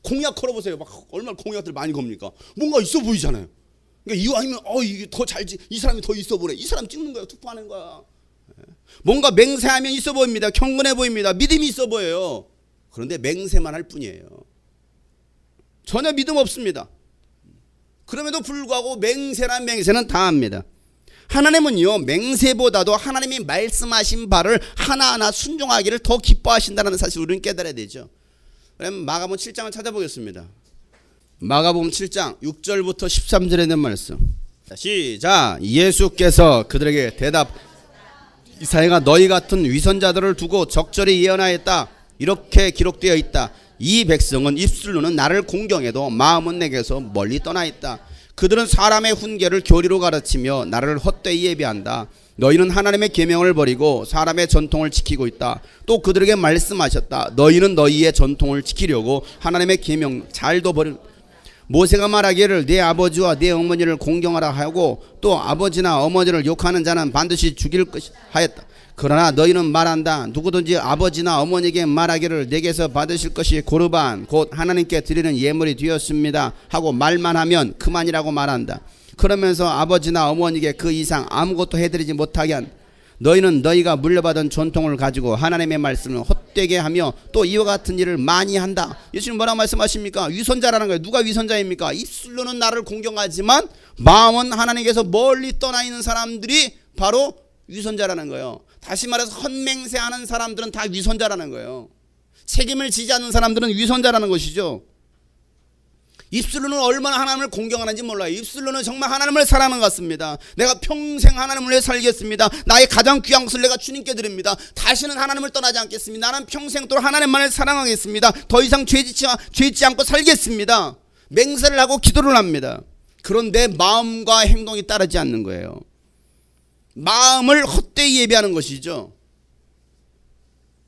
공약 걸어보세요. 막 얼마나 공약들 많이 겁니까? 뭔가 있어 보이잖아요. 그러니까 이거 아니면 이게 더 잘지 이 사람이 더 있어 보래. 이 사람 찍는 거야. 투표하는 거야. 뭔가 맹세하면 있어 보입니다. 경건해 보입니다. 믿음이 있어 보여요. 그런데 맹세만 할 뿐이에요. 전혀 믿음 없습니다. 그럼에도 불구하고 맹세란 맹세는 다 합니다. 하나님은요 맹세보다도 하나님이 말씀하신 바를 하나하나 순종하기를 더 기뻐하신다는 사실을 우리는 깨달아야 되죠. 그럼 마가복음 7장을 찾아보겠습니다. 마가복음 7장 6절부터 13절에 있는 말씀. 시작. 예수께서 그들에게 이사야가 너희 같은 위선자들을 두고 적절히 예언하였다. 이렇게 기록되어 있다. 이 백성은 입술로는 나를 공경해도 마음은 내게서 멀리 떠나 있다. 그들은 사람의 훈계를 교리로 가르치며 나를 헛되이 예배한다. 너희는 하나님의 계명을 버리고 사람의 전통을 지키고 있다. 또 그들에게 말씀하셨다. 너희는 너희의 전통을 지키려고 하나님의 계명 잘도 버리. 모세가 말하기를 내 아버지와 내 어머니를 공경하라 하고 또 아버지나 어머니를 욕하는 자는 반드시 죽일 것이다 하였다. 그러나 너희는 말한다. 누구든지 아버지나 어머니에게 말하기를 내게서 받으실 것이 고르반 곧 하나님께 드리는 예물이 되었습니다 하고 말만 하면 그만이라고 말한다. 그러면서 아버지나 어머니에게 그 이상 아무것도 해드리지 못하게 한다. 너희는 너희가 물려받은 전통을 가지고 하나님의 말씀을 헛되게 하며 또 이와 같은 일을 많이 한다. 예수님 뭐라고 말씀하십니까? 위선자라는 거예요. 누가 위선자입니까? 입술로는 나를 공경하지만 마음은 하나님께서 멀리 떠나 있는 사람들이 바로 위선자라는 거예요. 다시 말해서 헛맹세하는 사람들은 다 위선자라는 거예요. 책임을 지지 않는 사람들은 위선자라는 것이죠. 입술로는 얼마나 하나님을 공경하는지 몰라요. 입술로는 정말 하나님을 사랑하는 것 같습니다. 내가 평생 하나님을 위해 살겠습니다. 나의 가장 귀한 것을 내가 주님께 드립니다. 다시는 하나님을 떠나지 않겠습니다. 나는 평생도록 하나님만을 사랑하겠습니다. 더 이상 죄짓지 않고 살겠습니다. 맹세를 하고 기도를 합니다. 그런데 마음과 행동이 따르지 않는 거예요. 마음을 헛되이 예배하는 것이죠.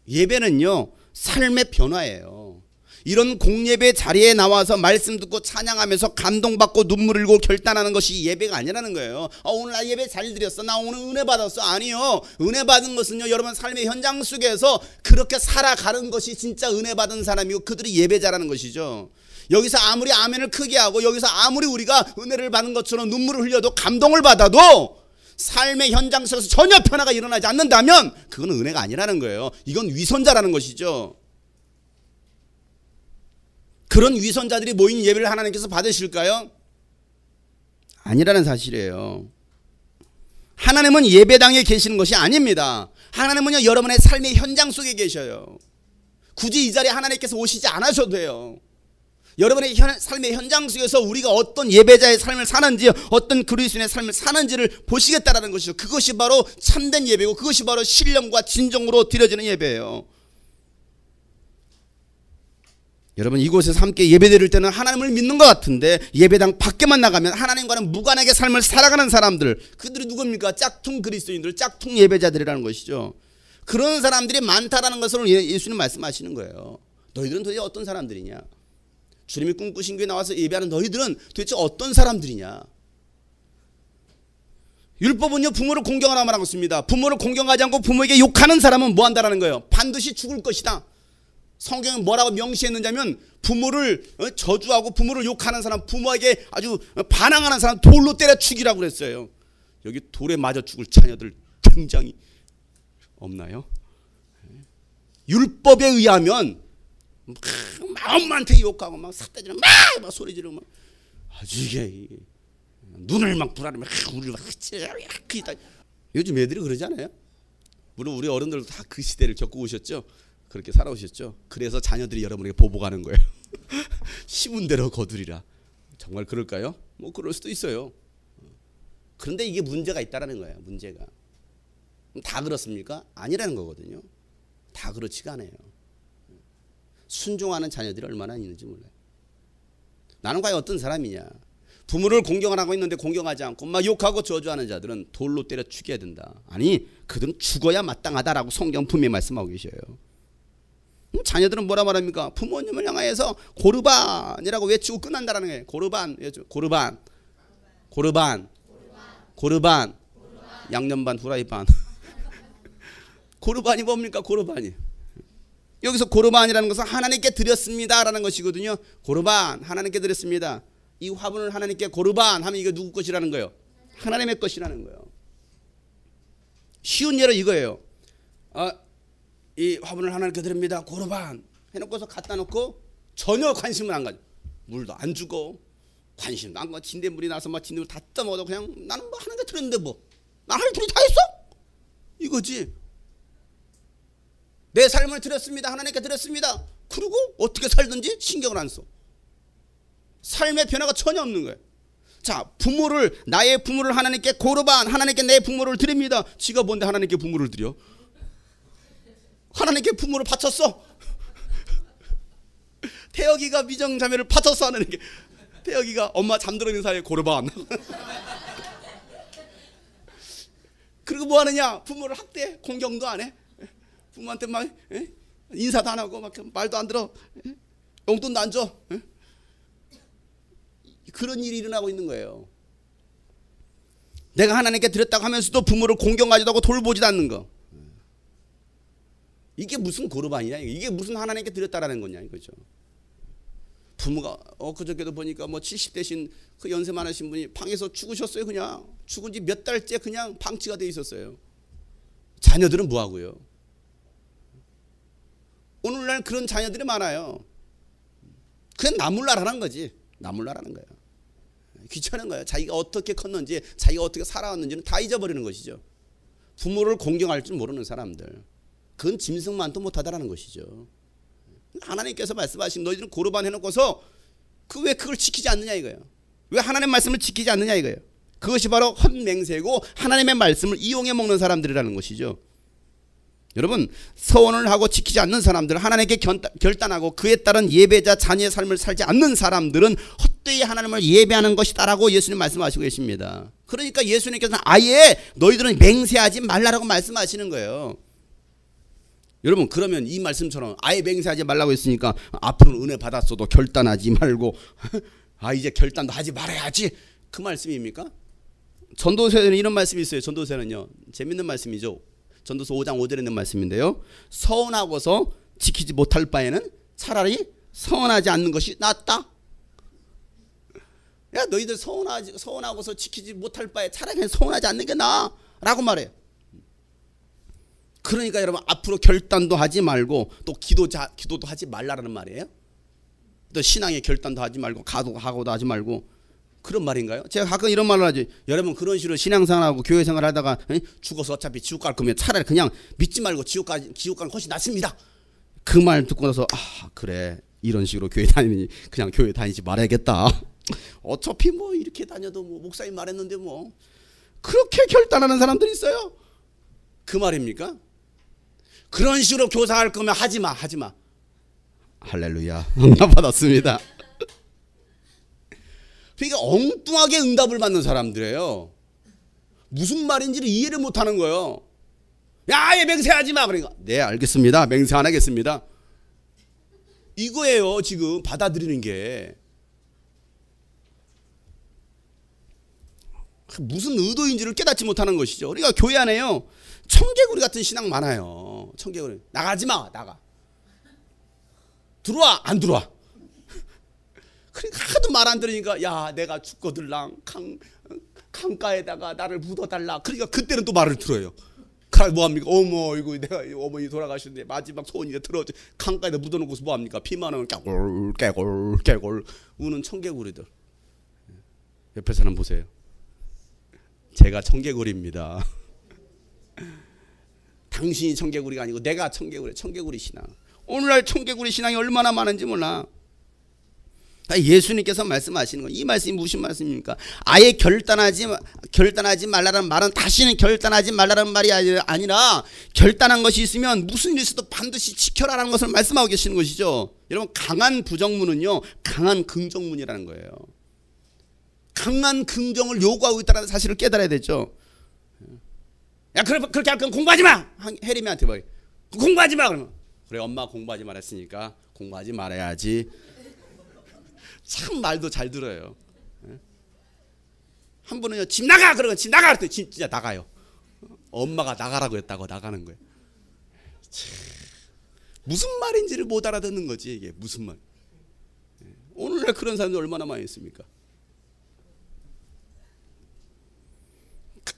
예배는요, 삶의 변화예요. 이런 공예배 자리에 나와서 말씀 듣고 찬양하면서 감동받고 눈물 흘리고 결단하는 것이 예배가 아니라는 거예요. 오늘 나 예배 잘 드렸어. 나 오늘 은혜 받았어. 아니요. 은혜 받은 것은요, 여러분 삶의 현장 속에서 그렇게 살아가는 것이 진짜 은혜 받은 사람이고 그들이 예배자라는 것이죠. 여기서 아무리 아멘을 크게 하고 여기서 아무리 우리가 은혜를 받은 것처럼 눈물을 흘려도 감동을 받아도 삶의 현장 속에서 전혀 변화가 일어나지 않는다면 그건 은혜가 아니라는 거예요. 이건 위선자라는 것이죠. 그런 위선자들이 모인 예배를 하나님께서 받으실까요? 아니라는 사실이에요. 하나님은 예배당에 계시는 것이 아닙니다. 하나님은요, 여러분의 삶의 현장 속에 계셔요. 굳이 이 자리에 하나님께서 오시지 않으셔도 돼요. 여러분의 삶의 현장 속에서 우리가 어떤 예배자의 삶을 사는지, 어떤 그리스도인의 삶을 사는지를 보시겠다라는 것이죠. 그것이 바로 참된 예배고 그것이 바로 신령과 진정으로 드려지는 예배예요. 여러분, 이곳에서 함께 예배드릴 때는 하나님을 믿는 것 같은데 예배당 밖에만 나가면 하나님과는 무관하게 삶을 살아가는 사람들, 그들이 누굽니까? 짝퉁 그리스도인들, 짝퉁 예배자들이라는 것이죠. 그런 사람들이 많다라는 것을 예수님 말씀하시는 거예요. 너희들은 도대체 어떤 사람들이냐? 주님이 꿈꾸신 교회에 나와서 예배하는 너희들은 도대체 어떤 사람들이냐? 율법은요, 부모를 공경하라 말하고 있습니다. 부모를 공경하지 않고 부모에게 욕하는 사람은 뭐 한다라는 거예요? 반드시 죽을 것이다. 성경은 뭐라고 명시했는지 하면 부모를 저주하고 부모를 욕하는 사람, 부모에게 아주 반항하는 사람 돌로 때려 죽이라고 그랬어요. 여기 돌에 맞아 죽을 자녀들 굉장히 없나요? 율법에 의하면 마음한테 욕하고 막 삿대지르고 막 소리 지르고 막 아주 이게 눈을 막 불안하면 우리를 막 요즘 애들이 그러지 않아요? 물론 우리 어른들도 다 그 시대를 겪고 오셨죠. 그렇게 살아오셨죠. 그래서 자녀들이 여러분에게 보복하는 거예요. 심은 대로 거두리라. 정말 그럴까요? 뭐 그럴 수도 있어요. 그런데 이게 문제가 있다라는 거예요. 문제가. 다 그렇습니까? 아니라는 거거든요. 다 그렇지가 않아요. 순종하는 자녀들이 얼마나 있는지 몰라요. 나는 과연 어떤 사람이냐? 부모를 공경을 하고 있는데 공경하지 않고 막 욕하고 저주하는 자들은 돌로 때려 죽여야 된다. 아니, 그들은 죽어야 마땅하다라고 성경 분명히 말씀하고 계셔요. 자녀들은 뭐라 말합니까? 부모님을 향하여서 고르반이라고 외치고 끝난다라는 거예요. 고르반, 고르반, 고르반, 고르반, 양념반, 후라이반. 고르반이 뭡니까? 고르반이. 여기서 고르반이라는 것은 하나님께 드렸습니다라는 것이거든요. 고르반, 하나님께 드렸습니다. 이 화분을 하나님께 고르반 하면 이게 누구 것이라는 거예요? 하나님의 것이라는 거예요. 쉬운 예로 이거예요. 이 화분을 하나님께 드립니다. 고르반 해놓고서 갖다 놓고 전혀 관심을 안 가져. 물도 안 주고 관심도 안 가고 진딧물이 나서 막 진딧물 다 떠먹어도 그냥 나는 뭐 하나님께 드렸는데 뭐 나 할 일이 다 했어? 이거지. 내 삶을 드렸습니다. 하나님께 드렸습니다. 그리고 어떻게 살든지 신경을 안 써. 삶의 변화가 전혀 없는 거예요. 자, 부모를, 나의 부모를 하나님께 고르반, 하나님께 내 부모를 드립니다. 지가 뭔데 하나님께 부모를 드려? 하나님께 부모를 바쳤어. 태혁이가 미정자매를 바쳤어. 하나님께. 태혁이가 엄마 잠들어 있는 사이에 고르반. 그리고 뭐 하느냐? 부모를 학대해. 공경도 안 해. 부모한테 막 인사도 안 하고 막 말도 안 들어. 용돈도 안 줘. 그런 일이 일어나고 있는 거예요. 내가 하나님께 드렸다고 하면서도 부모를 공경하지도 않고 돌보지도 않는 거. 이게 무슨 고르반이냐? 이게 무슨 하나님께 드렸다라는 거냐 이거죠. 부모가 그저께도 보니까 뭐 70대신 그 연세 많으신 분이 방에서 죽으셨어요. 그냥 죽은 지 몇 달째 그냥 방치가 돼 있었어요. 자녀들은 뭐 하고요? 오늘날 그런 자녀들이 많아요. 그냥 나몰라라는 거지. 나몰라라는 거야. 귀찮은 거야. 자기가 어떻게 컸는지, 자기가 어떻게 살아왔는지는 다 잊어버리는 것이죠. 부모를 공경할 줄 모르는 사람들. 그건 짐승만도 못하다라는 것이죠. 하나님께서 말씀하신 너희들은 고르반 해놓고서 왜 그걸 지키지 않느냐 이거예요. 왜 하나님의 말씀을 지키지 않느냐 이거예요. 그것이 바로 헛맹세고 하나님의 말씀을 이용해 먹는 사람들이라는 것이죠. 여러분, 서원을 하고 지키지 않는 사람들, 하나님께 결단하고 그에 따른 예배자 자녀의 삶을 살지 않는 사람들은 헛되이 하나님을 예배하는 것이다라고 예수님 말씀하시고 계십니다. 그러니까 예수님께서는 아예 너희들은 맹세하지 말라라고 말씀하시는 거예요. 여러분, 그러면 이 말씀처럼 아예 맹세하지 말라고 했으니까 앞으로는 은혜 받았어도 결단하지 말고 이제 결단도 하지 말아야지, 그 말씀입니까? 전도서에는 이런 말씀이 있어요. 전도서에는요, 재밌는 말씀이죠. 전도서 5장 5절에 있는 말씀인데요, 서원하고서 지키지 못할 바에는 차라리 서원하지 않는 것이 낫다. 야, 너희들 서원하고서 지키지 못할 바에 차라리 그냥 서원하지 않는 게 나아 라고 말해요. 그러니까 여러분, 앞으로 결단도 하지 말고 또 기도도 하지 말라라는 말이에요. 또 신앙의 결단도 하지 말고 가고도 하지 말고, 그런 말인가요? 제가 가끔 이런 말을 하지. 여러분, 그런 식으로 신앙생활하고 교회생활 하다가 죽어서 어차피 지옥 갈 거면 차라리 그냥 믿지 말고 지옥 가는 훨씬 낫습니다. 그 말 듣고 나서 그래, 이런 식으로 교회 다니니 그냥 교회 다니지 말아야겠다. 어차피 뭐 이렇게 다녀도 뭐 목사님 말했는데 뭐, 그렇게 결단하는 사람들이 있어요. 그 말입니까? 그런 식으로 교사할 거면 하지마. 할렐루야, 응답 받았습니다. 그러니까 엉뚱하게 응답을 받는 사람들이에요. 무슨 말인지를 이해를 못하는 거예요. 야, 얘 맹세하지 마. 그러니까 네, 알겠습니다. 맹세 안 하겠습니다. 이거예요. 지금 받아들이는 게. 무슨 의도인지를 깨닫지 못하는 것이죠. 그러니까 교회 안에요, 청개구리 같은 신앙 많아요. 청개구리. 나가지 마. 나가. 들어와. 안 들어와. 그러니까 하도 말 안 들으니까 야, 내가 죽거들랑 강가에다가 나를 묻어달라. 그러니까 그때는 또 말을 들어요. 뭐합니까? 어머, 이거 내가 어머니 돌아가시는데 마지막 소원이가 들어오지. 강가에다 묻어놓고서 뭐합니까? 비만 오면 깨골 우는 청개구리들. 옆에 사람 보세요. 제가 청개구리입니다. 당신이 청개구리가 아니고 내가 청개구리 신앙. 오늘날 청개구리 신앙이 얼마나 많은지 몰라. 예수님께서 말씀하시는 거, 이 말씀이 무슨 말씀입니까? 아예 결단하지 말라는 말은 다시는 결단하지 말라는 말이 아니라 결단한 것이 있으면 무슨 일이 있어도 반드시 지켜라라는 것을 말씀하고 계시는 것이죠. 여러분, 강한 부정문은요, 강한 긍정문이라는 거예요. 강한 긍정을 요구하고 있다는 사실을 깨달아야 되죠. 야, 그렇게 할 거면 공부하지 마. 혜림이한테 뭐 공부하지 마. 그러면 그래, 엄마 공부하지 말았으니까 공부하지 말아야지. 참 말도 잘 들어요. 한 분은요, 집 나가! 그러면 집 나가! 그랬더니 진짜 나가요. 엄마가 나가라고 했다고 나가는 거예요. 무슨 말인지를 못 알아듣는 거지, 이게 무슨 말. 오늘날 그런 사람들 얼마나 많이 있습니까?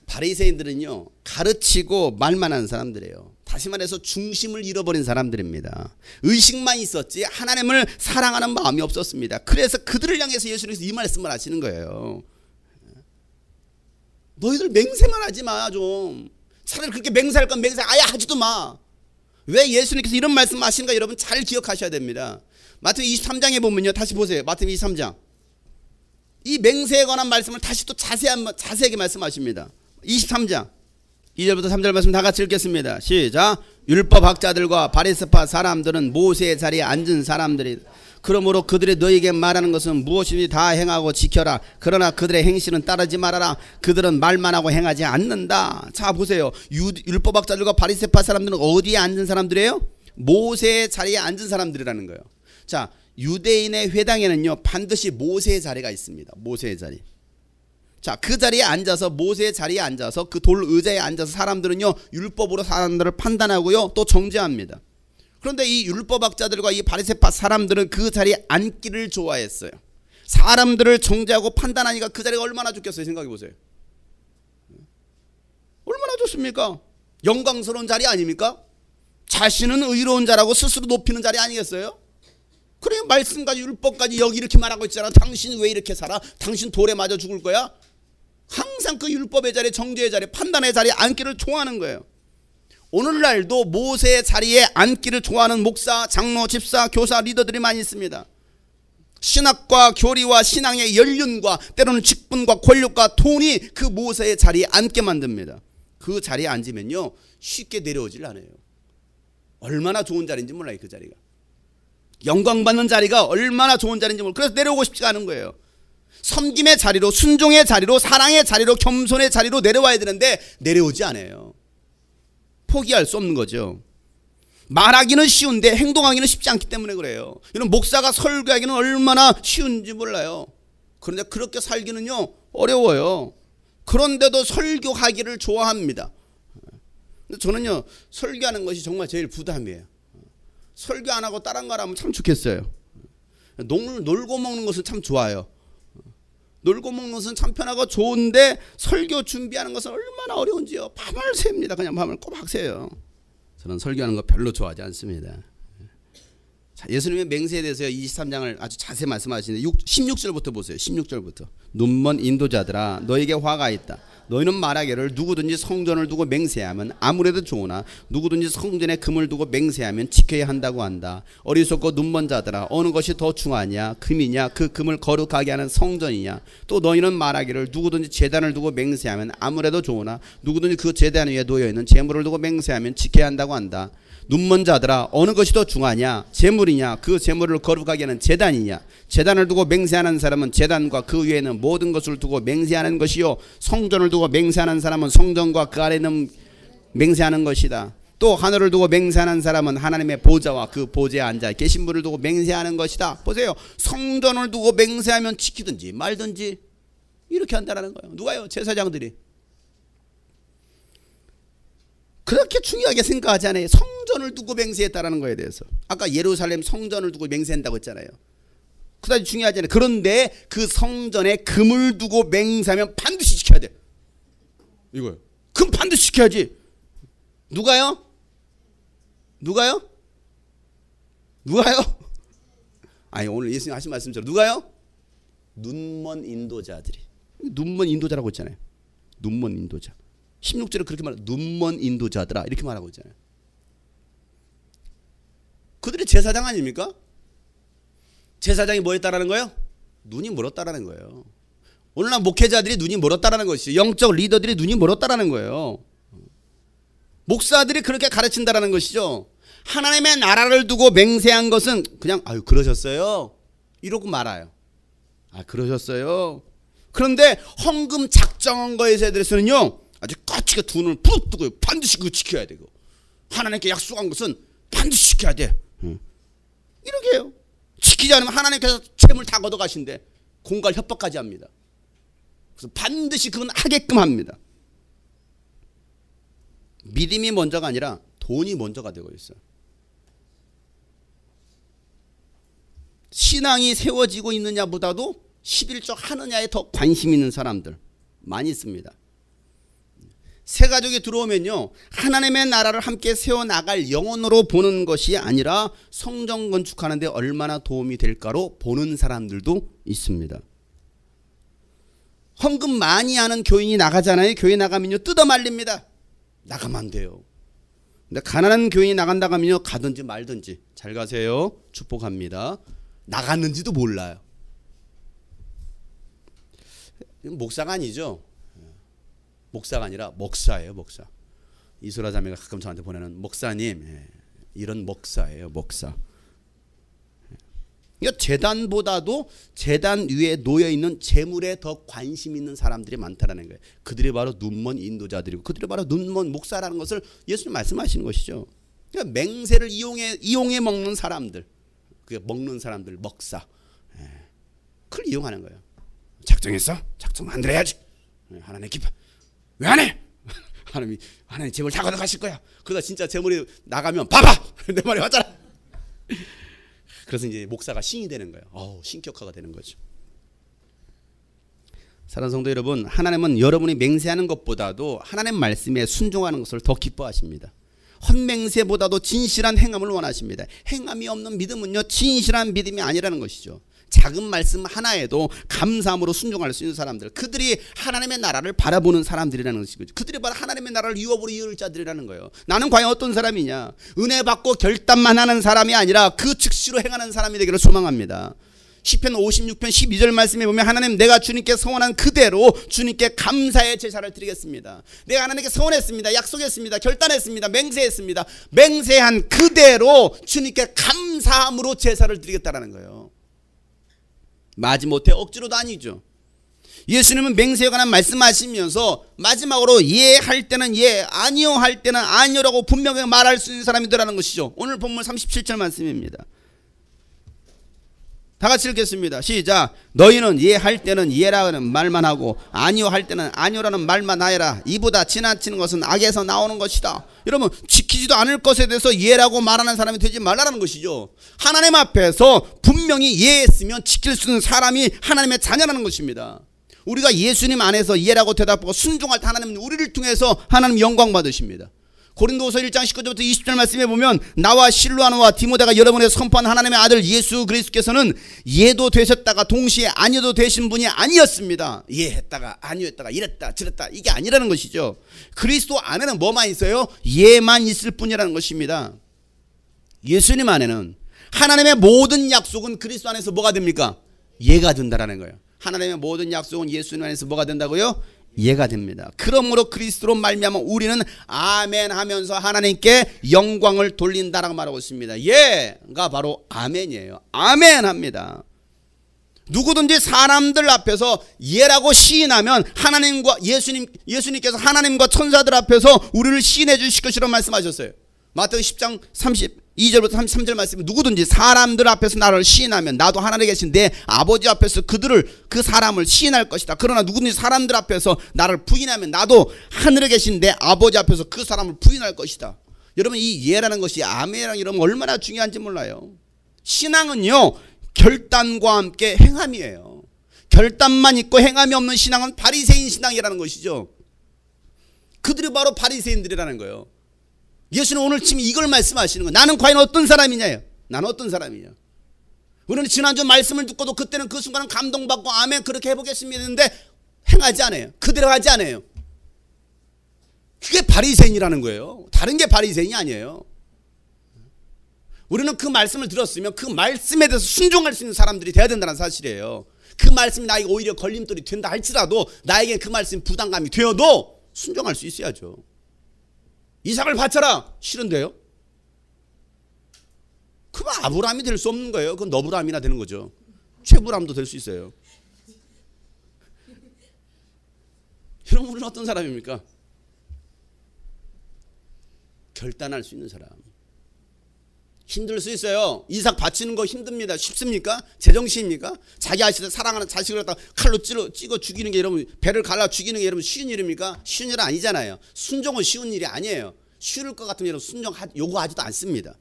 바리새인들은요, 가르치고 말만 하는 사람들이에요. 다시 말해서 중심을 잃어버린 사람들입니다. 의식만 있었지 하나님을 사랑하는 마음이 없었습니다. 그래서 그들을 향해서 예수님께서 이 말씀을 하시는 거예요. 너희들 맹세만 하지 마. 좀 차라리 그렇게 맹세할 건 맹세 아예 하지도 마. 왜 예수님께서 이런 말씀 하시는가 여러분 잘 기억하셔야 됩니다. 마태복음 23장에 보면요, 다시 보세요. 마태복음 23장 이 맹세에 관한 말씀을 다시 또 자세하게 말씀하십니다. 23장 2절부터 3절 말씀 다 같이 읽겠습니다. 시작. 율법학자들과 바리새파 사람들은 모세의 자리에 앉은 사람들이 그러므로 그들이 너에게 말하는 것은 무엇이든지 다 행하고 지켜라. 그러나 그들의 행실은 따르지 말아라. 그들은 말만 하고 행하지 않는다. 자 보세요. 율법학자들과 바리새파 사람들은 어디에 앉은 사람들이에요? 모세의 자리에 앉은 사람들이라는 거예요. 자, 유대인의 회당에는요 반드시 모세의 자리가 있습니다. 모세의 자리. 자, 그 자리에 앉아서 모세의 자리에 앉아서 그 돌 의자에 앉아서 사람들은요 율법으로 사람들을 판단하고요 또 정죄합니다. 그런데 이 율법학자들과 이 바리새파 사람들은 그 자리에 앉기를 좋아했어요. 사람들을 정죄하고 판단하니까 그 자리가 얼마나 좋겠어요. 생각해 보세요. 얼마나 좋습니까? 영광스러운 자리 아닙니까? 자신은 의로운 자라고 스스로 높이는 자리 아니겠어요? 그래 말씀까지 율법까지 여기 이렇게 말하고 있잖아. 당신 왜 이렇게 살아? 당신 돌에 맞아 죽을 거야? 항상 그 율법의 자리, 정죄의 자리, 판단의 자리에 앉기를 좋아하는 거예요. 오늘날도 모세의 자리에 앉기를 좋아하는 목사, 장로, 집사, 교사, 리더들이 많이 있습니다. 신학과 교리와 신앙의 연륜과 때로는 직분과 권력과 돈이 그 모세의 자리에 앉게 만듭니다. 그 자리에 앉으면요 쉽게 내려오질 않아요. 얼마나 좋은 자리인지 몰라요. 그 자리가 영광받는 자리가 얼마나 좋은 자리인지 몰라요. 그래서 내려오고 싶지가 않은 거예요. 섬김의 자리로, 순종의 자리로, 사랑의 자리로, 겸손의 자리로 내려와야 되는데 내려오지 않아요. 포기할 수 없는 거죠. 말하기는 쉬운데 행동하기는 쉽지 않기 때문에 그래요. 이런 목사가 설교하기는 얼마나 쉬운지 몰라요. 그런데 그렇게 살기는요 어려워요. 그런데도 설교하기를 좋아합니다. 근데 저는요 설교하는 것이 정말 제일 부담이에요. 설교 안 하고 다른 걸 하면 참 좋겠어요. 놀고 먹는 것은 참 좋아요. 놀고 먹는 것은 참 편하고 좋은데 설교 준비하는 것은 얼마나 어려운지요. 밤을 셉니다. 그냥 밤을 꼬박 새요. 저는 설교하는 거 별로 좋아하지 않습니다. 자, 예수님의 맹세에 대해서 23장을 아주 자세히 말씀하시는데 16절부터 보세요. 16절부터. 눈먼 인도자들아 너에게 화가 있다. 너희는 말하기를 누구든지 성전을 두고 맹세하면 아무래도 좋으나 누구든지 성전에 금을 두고 맹세하면 지켜야 한다고 한다. 어리석고 눈먼 자들아 어느 것이 더 중하냐 금이냐 그 금을 거룩하게 하는 성전이냐. 또 너희는 말하기를 누구든지 제단을 두고 맹세하면 아무래도 좋으나 누구든지 그 제단 위에 놓여있는 제물을 두고 맹세하면 지켜야 한다고 한다. 눈먼 자들아 어느 것이 더 중하냐 제물이냐 그 제물을 거룩하게 하는 제단이냐. 제단을 두고 맹세하는 사람은 제단과 그 위에는 모든 것을 두고 맹세하는 것이요 성전을 두고 맹세하는 사람은 성전과 그 아래는 맹세하는 것이다. 또 하늘을 두고 맹세하는 사람은 하나님의 보좌와 그 보좌에 앉아 계신 분을 두고 맹세하는 것이다. 보세요. 성전을 두고 맹세하면 지키든지 말든지 이렇게 한다는 거예요. 누가요? 제사장들이. 그렇게 중요하게 생각하지 않아요. 성전을 두고 맹세했다라는 거에 대해서. 아까 예루살렘 성전을 두고 맹세한다고 했잖아요. 그다지 중요하지 않아요. 그런데 그 성전에 금을 두고 맹세하면 반드시 지켜야 돼. 이거요. 금 반드시 지켜야지. 누가요? 누가요? 누가요? 아니 오늘 예수님 하신 말씀처럼 누가요? 눈먼 인도자들이. 눈먼 인도자라고 했잖아요. 눈먼 인도자. 16절에 그렇게 말해요. 눈먼 인도자들아 이렇게 말하고 있잖아요. 그들이 제사장 아닙니까? 제사장이 뭐 했다라는 거예요? 눈이 멀었다라는 거예요. 오늘날 목회자들이 눈이 멀었다라는 것이죠. 영적 리더들이 눈이 멀었다라는 거예요. 목사들이 그렇게 가르친다라는 것이죠. 하나님의 나라를 두고 맹세한 것은 그냥 아유 그러셨어요 이러고 말아요. 아 그러셨어요. 그런데 헌금 작정한 거에 대해서는요 아주 까치게 두 눈을 푸르 뜨고 반드시 그거 지켜야 되고 하나님께 약속한 것은 반드시 지켜야 돼. 이렇게 해요. 지키지 않으면 하나님께서 재물 다 걷어가신대. 공갈 협박까지 합니다. 그래서 반드시 그건 하게끔 합니다. 믿음이 먼저가 아니라 돈이 먼저가 되고 있어요. 신앙이 세워지고 있느냐보다도 11조 하느냐에 더 관심 있는 사람들 많이 있습니다. 새 가족이 들어오면요 하나님의 나라를 함께 세워나갈 영혼으로 보는 것이 아니라 성전 건축하는 데 얼마나 도움이 될까로 보는 사람들도 있습니다. 헌금 많이 하는 교인이 나가잖아요. 교회 나가면요 뜯어 말립니다. 나가면 안 돼요. 근데 가난한 교인이 나간다고 하면요 가든지 말든지 잘 가세요 축복합니다. 나갔는지도 몰라요. 목사가 아니죠. 목사가 아니라 목사예요, 목사. 이소라 자매가 가끔 저한테 보내는 목사님, 이런 목사예요, 목사. 그러니까 재단보다도 재단 위에 놓여 있는 재물에 더 관심 있는 사람들이 많다라는 거예요. 그들이 바로 눈먼 인도자들이고 그들이 바로 눈먼 목사라는 것을 예수님 말씀하시는 것이죠. 그러니까 맹세를 이용해 먹는 사람들, 그 먹는 사람들 먹사, 그걸 이용하는 거예요. 작정했어? 작정 안 해야지. 하나님 기뻐. 왜 안 해? 하나님 재물 다 가져가실 거야. 그러다 진짜 재물이 나가면 봐봐. 내 말이 맞잖아. 그래서 이제 목사가 신이 되는 거예요. 신격화가 되는 거죠. 사랑하는 성도 여러분, 하나님은 여러분이 맹세하는 것보다도 하나님 말씀에 순종하는 것을 더 기뻐하십니다. 헛맹세보다도 진실한 행함을 원하십니다. 행함이 없는 믿음은요, 진실한 믿음이 아니라는 것이죠. 작은 말씀 하나에도 감사함으로 순종할 수 있는 사람들, 그들이 하나님의 나라를 바라보는 사람들이라는 것이죠. 그들이 바로 하나님의 나라를 유업으로 이을 자들이라는 거예요. 나는 과연 어떤 사람이냐? 은혜 받고 결단만 하는 사람이 아니라 그 즉시로 행하는 사람이 되기를 소망합니다. 시편 56편 12절 말씀에 보면 하나님, 내가 주님께 서원한 그대로 주님께 감사의 제사를 드리겠습니다. 내가 하나님께 서원했습니다. 약속했습니다. 결단했습니다. 맹세했습니다. 맹세한 그대로 주님께 감사함으로 제사를 드리겠다라는 거예요. 마지못해 억지로도 아니죠. 예수님은 맹세에 관한 말씀하시면서 마지막으로 예 할 때는 예, 아니요 할 때는 아니요라고 분명히 말할 수 있는 사람이더라는 것이죠. 오늘 본문 37절 말씀입니다. 다 같이 읽겠습니다. 시작. 너희는 예 할 때는 예라는 말만 하고 아니요 할 때는 아니요라는 말만 하여라. 이보다 지나치는 것은 악에서 나오는 것이다. 여러분, 지키지도 않을 것에 대해서 예라고 말하는 사람이 되지 말라는 것이죠. 하나님 앞에서 분명히 예했으면 지킬 수 있는 사람이 하나님의 자녀라는 것입니다. 우리가 예수님 안에서 예라고 대답하고 순종할 때 하나님은 우리를 통해서 하나님 영광 받으십니다. 고린도후서 1장 19절부터 20절 말씀에 보면 나와 실로아노와 디모데가 여러분의 선포한 하나님의 아들 예수 그리스도께서는 예도 되셨다가 동시에 아니도 되신 분이 아니었습니다. 예했다가 아니었다가 이랬다 저랬다 이게 아니라는 것이죠. 그리스도 안에는 뭐만 있어요? 예만 있을 뿐이라는 것입니다. 예수님 안에는 하나님의 모든 약속은 그리스도 안에서 뭐가 됩니까? 예가 된다라는 거예요. 하나님의 모든 약속은 예수님 안에서 뭐가 된다고요? 예가 됩니다. 그러므로 그리스도로 말미암아 우리는 아멘 하면서 하나님께 영광을 돌린다라고 말하고 있습니다. 예가 바로 아멘이에요. 아멘 합니다. 누구든지 사람들 앞에서 예라고 시인하면 하나님과 예수님께서 하나님과 천사들 앞에서 우리를 시인해 주실 것이라고 말씀하셨어요. 마태복음 10장 32절부터 33절 말씀에 누구든지 사람들 앞에서 나를 시인하면 나도 하늘에 계신 내 아버지 앞에서 그 사람을 시인할 것이다. 그러나 누구든지 사람들 앞에서 나를 부인하면 나도 하늘에 계신 내 아버지 앞에서 그 사람을 부인할 것이다. 여러분, 이 예라는 것이 아멘이랑 이러면 얼마나 중요한지 몰라요. 신앙은요, 결단과 함께 행함이에요. 결단만 있고 행함이 없는 신앙은 바리새인 신앙이라는 것이죠. 그들이 바로 바리새인들이라는 거예요. 예수는 오늘 지금 이걸 말씀하시는 거예요. 나는 과연 어떤 사람이냐요? 나는 어떤 사람이냐? 우리는 지난주 말씀을 듣고도 그때는 그 순간은 감동받고 아멘 그렇게 해보겠습니다 했는데 행하지 않아요. 그대로 하지 않아요. 그게 바리새인이라는 거예요. 다른 게 바리새인이 아니에요. 우리는 그 말씀을 들었으면 그 말씀에 대해서 순종할 수 있는 사람들이 돼야 된다는 사실이에요. 그 말씀이 나에게 오히려 걸림돌이 된다 할지라도 나에게 그 말씀이 부담감이 되어도 순종할 수 있어야죠. 이삭을 바쳐라. 싫은데요? 그건 아브라함이 될 수 없는 거예요. 그건 너브라함이나 되는 거죠. 최브라함도 될 수 있어요. 여러분, 우리는 어떤 사람입니까? 결단할 수 있는 사람. 힘들 수 있어요. 이삭 바치는 거 힘듭니다. 쉽습니까? 제정신입니까? 자기 아들 사랑하는 자식을 갖다 칼로 찍어 죽이는 게 여러분, 배를 갈라 죽이는 게 여러분 쉬운 일입니까? 쉬운 일은 아니잖아요. 순종은 쉬운 일이 아니에요. 쉬울 것 같으면 여러분 순종 요구하지도 않습니다.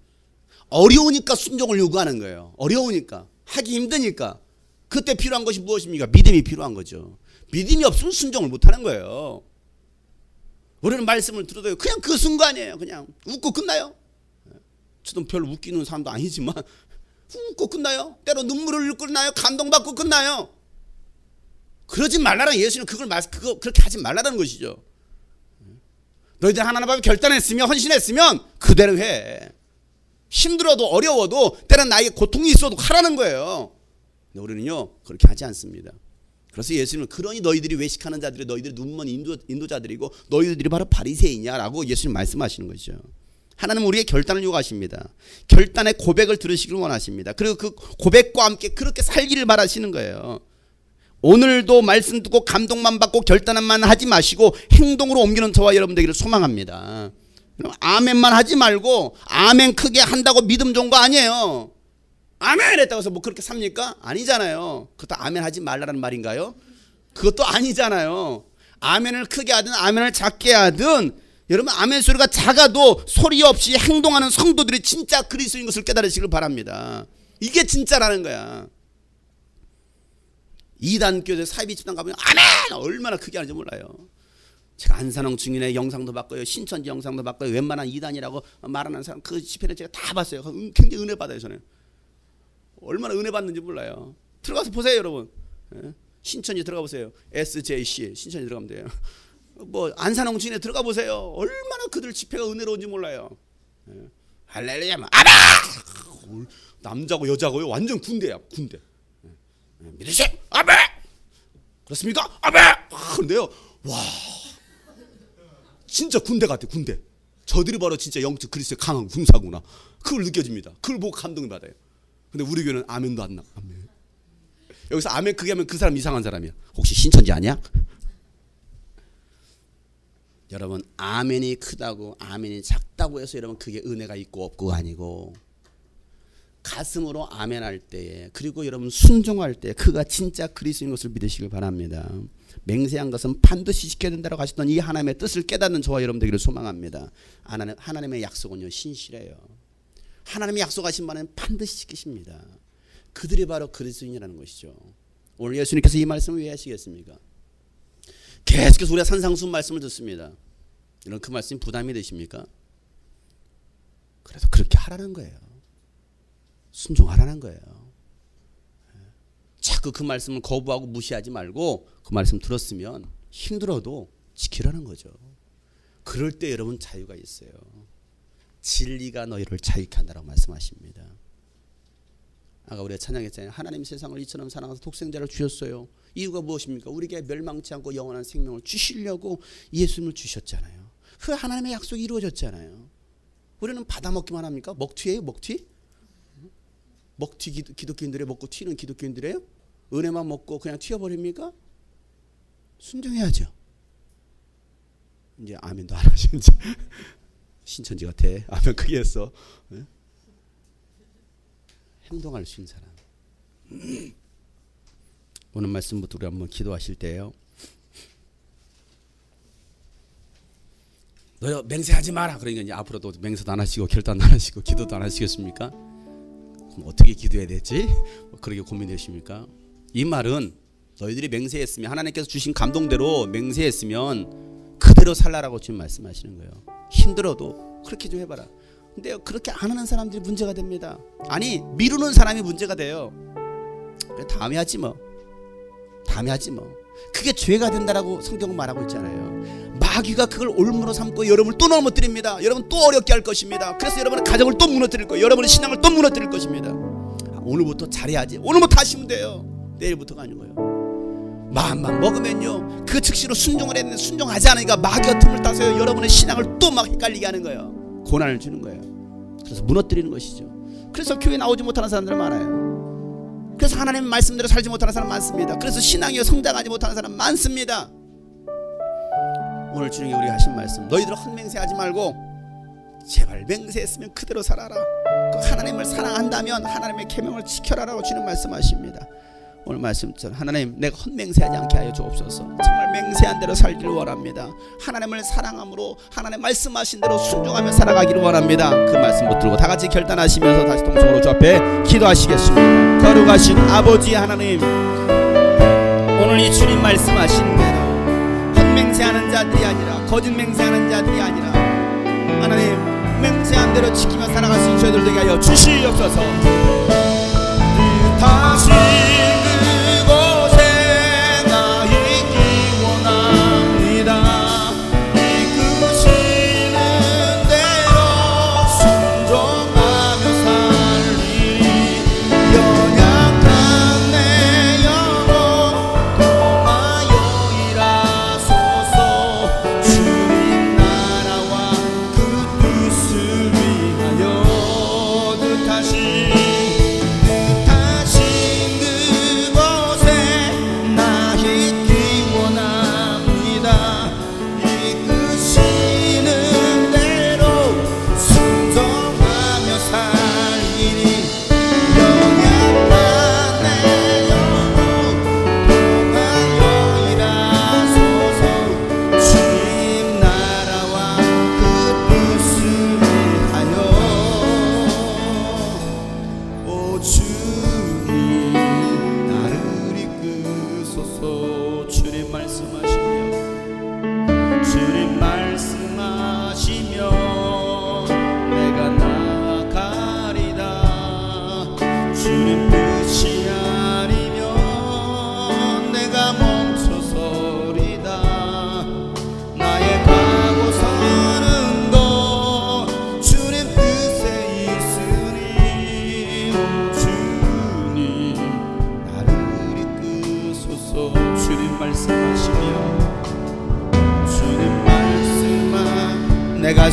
어려우니까 순종을 요구하는 거예요. 어려우니까, 하기 힘드니까. 그때 필요한 것이 무엇입니까? 믿음이 필요한 거죠. 믿음이 없으면 순종을 못하는 거예요. 우리는 말씀을 들어도 그냥 그 순간이에요. 그냥 웃고 끝나요. 저도 별로 웃기는 사람도 아니지만 웃고 끝나요. 때로 눈물을 흘리고 끝나요. 감동받고 끝나요. 그러지 말라는, 예수는 그렇게 하지 말라는 것이죠. 너희들 하나님 앞에 결단했으면, 헌신했으면 그대로 해. 힘들어도 어려워도 때는 나에게 고통이 있어도 하라는 거예요. 근데 우리는요 그렇게 하지 않습니다. 그래서 예수님은 그러니 너희들이 외식하는 자들이 너희들이 눈먼 인도자들이고 너희들이 바로 바리새인이야라고 예수님 말씀하시는 거죠. 하나님은 우리의 결단을 요구하십니다. 결단의 고백을 들으시길 원하십니다. 그리고 그 고백과 함께 그렇게 살기를 바라시는 거예요. 오늘도 말씀 듣고 감동만 받고 결단만 하지 마시고 행동으로 옮기는 저와 여러분 되기를 소망합니다. 아멘만 하지 말고 아멘 크게 한다고 믿음 좋은 거 아니에요. 아멘 했다고 해서 뭐 그렇게 삽니까? 아니잖아요. 그것도 아멘 하지 말라는 말인가요? 그것도 아니잖아요. 아멘을 크게 하든 아멘을 작게 하든 여러분 아멘 소리가 작아도 소리 없이 행동하는 성도들이 진짜 그리스도인 것을 깨달으시길 바랍니다. 이게 진짜라는 거야. 이단교회 사이비 집단 가보면 아멘 얼마나 크게 하는지 몰라요. 제가 안산홍 증인의 영상도 봤고요, 신천지 영상도 봤고요, 웬만한 이단이라고 말하는 사람 그 집회를 제가 다 봤어요. 굉장히 은혜 받아요. 저는 얼마나 은혜 받는지 몰라요. 들어가서 보세요 여러분. 신천지 들어가 보세요. SJC 신천지 들어가면 돼요. 뭐 안산홍 증인에 들어가 보세요. 얼마나 그들 집회가 은혜로운지 몰라요. 할렐루야 아멘. 남자고 여자고요 완전 군대야 군대. 믿으세요? 아멘! 그렇습니까? 아멘! 근데요, 와, 진짜 군대 같아, 군대. 저들이 바로 진짜 영적 그리스도의 강한 군사구나. 그걸 느껴집니다. 그걸 보고 감동을 받아요. 근데 우리 교회는 아멘도 안 나. 아멘. 여기서 아멘 크게 하면 그 사람 이상한 사람이야. 혹시 신천지 아니야? 여러분, 아멘이 크다고, 아멘이 작다고 해서 여러분 그게 은혜가 있고 없고 아니고, 가슴으로 아멘할 때에 그리고 여러분 순종할 때 그가 진짜 그리스도인 것을 믿으시길 바랍니다. 맹세한 것은 반드시 지켜야 된다고 하셨던 이 하나님의 뜻을 깨닫는 저와 여러분 되기를 소망합니다. 하나님의 약속은요 신실해요. 하나님이 약속하신 바는 반드시 지키십니다. 그들이 바로 그리스도인이라는 것이죠. 오늘 예수님께서 이 말씀을 왜 하시겠습니까? 계속해서 우리가 산상수훈 말씀을 듣습니다. 이런 그 말씀이 부담이 되십니까? 그래서 그렇게 하라는 거예요. 순종하라는 거예요. 자꾸 그 말씀을 거부하고 무시하지 말고 그 말씀 들었으면 힘들어도 지키라는 거죠. 그럴 때 여러분 자유가 있어요. 진리가 너희를 자유케 한다라고 말씀하십니다. 아까 우리가 찬양했잖아요. 하나님 세상을 이처럼 사랑하사 독생자를 주셨어요. 이유가 무엇입니까? 우리에게 멸망치 않고 영원한 생명을 주시려고 예수님을 주셨잖아요. 그 하나님의 약속이 이루어졌잖아요. 우리는 받아먹기만 합니까? 먹튀예요? 먹튀? 먹튀 기독교인들의 먹고 튀는 기독교인들이에요? 은혜만 먹고 그냥 튀어버립니까? 순종해야죠. 이제 아멘도 안 하시는 신천지 같아. 아멘 크게 했어. 네? 행동할 수 있는 사람. 오늘 말씀부터 우리 한번 기도하실 때요. 너 맹세하지 마라. 그러니까 이제 앞으로도 맹세도 안 하시고 결단도 안 하시고 기도도 안 하시겠습니까? 그럼 어떻게 기도해야 되지? 그렇게 고민되십니까? 이 말은 너희들이 맹세했으면 하나님께서 주신 감동대로 맹세했으면 그대로 살라라고 지금 말씀하시는 거예요. 힘들어도 그렇게 좀 해봐라. 근데 그렇게 안 하는 사람들이 문제가 됩니다. 아니 미루는 사람이 문제가 돼요. 다음에 하지 뭐. 다음에 하지 뭐. 그게 죄가 된다라고 성경은 말하고 있잖아요. 마귀가 그걸 올무로 삼고 여러분을 또 넘어뜨립니다. 여러분 또 어렵게 할 것입니다. 그래서 여러분의 가정을 또 무너뜨릴 거예요. 여러분의 신앙을 또 무너뜨릴 것입니다. 오늘부터 잘해야지. 오늘부터 하시면 돼요. 내일부터가 아니고요. 마음만 먹으면요 그 즉시로 순종을 했는데 순종하지 않으니까 마귀가 틈을 따서 여러분의 신앙을 또 막 헷갈리게 하는 거예요. 고난을 주는 거예요. 그래서 무너뜨리는 것이죠. 그래서 교회 나오지 못하는 사람들 많아요. 그래서 하나님의 말씀대로 살지 못하는 사람 많습니다. 그래서 신앙이 성장하지 못하는 사람 많습니다. 오늘 주님이 우리가 하신 말씀, 너희들 헛맹세하지 말고 제발 맹세했으면 그대로 살아라. 그 하나님을 사랑한다면 하나님의 계명을 지켜라라고 주님 말씀하십니다. 오늘 말씀처럼 하나님 내가 헛맹세하지 않게 하여 주옵소서. 정말 맹세한 대로 살기를 원합니다. 하나님을 사랑함으로 하나님 말씀하신 대로 순종하며 살아가기를 원합니다. 그 말씀 붙들고 다 같이 결단하시면서 다시 동성으로 주 앞에 기도하시겠습니다. 거룩하신 아버지 하나님, 오늘 이 주님 말씀하신 대로 헛맹세하는 자들이 아니라 거짓 맹세하는 자들이 아니라 하나님 맹세한 대로 지키며 살아갈 수 있는 저희들 되게 하여 주시옵소서. 다시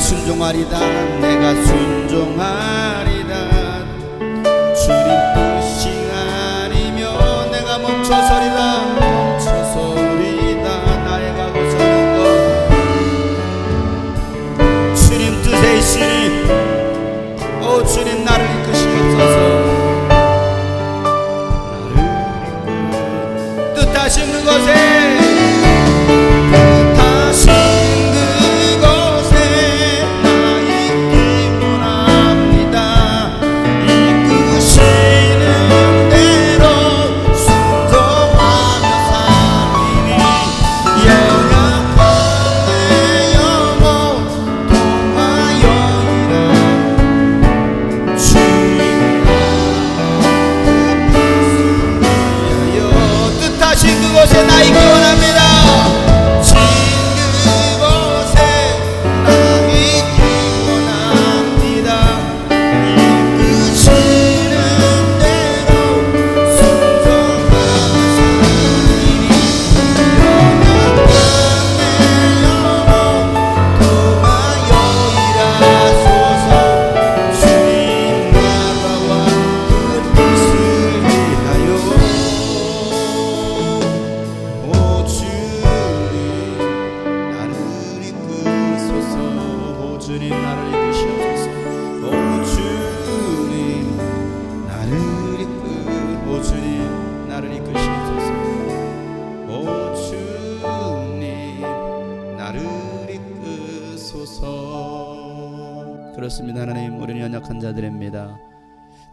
순종하리다 내가 순종하리다 주님 뜻이 아니면 내가 멈춰서리다 나의 가고 서는 것 주님 뜻에 있으니 오 주님 나를 이끄시옵소서 뜻하신 그곳에 그렇습니다. 하나님, 우리는 연약한 자들입니다.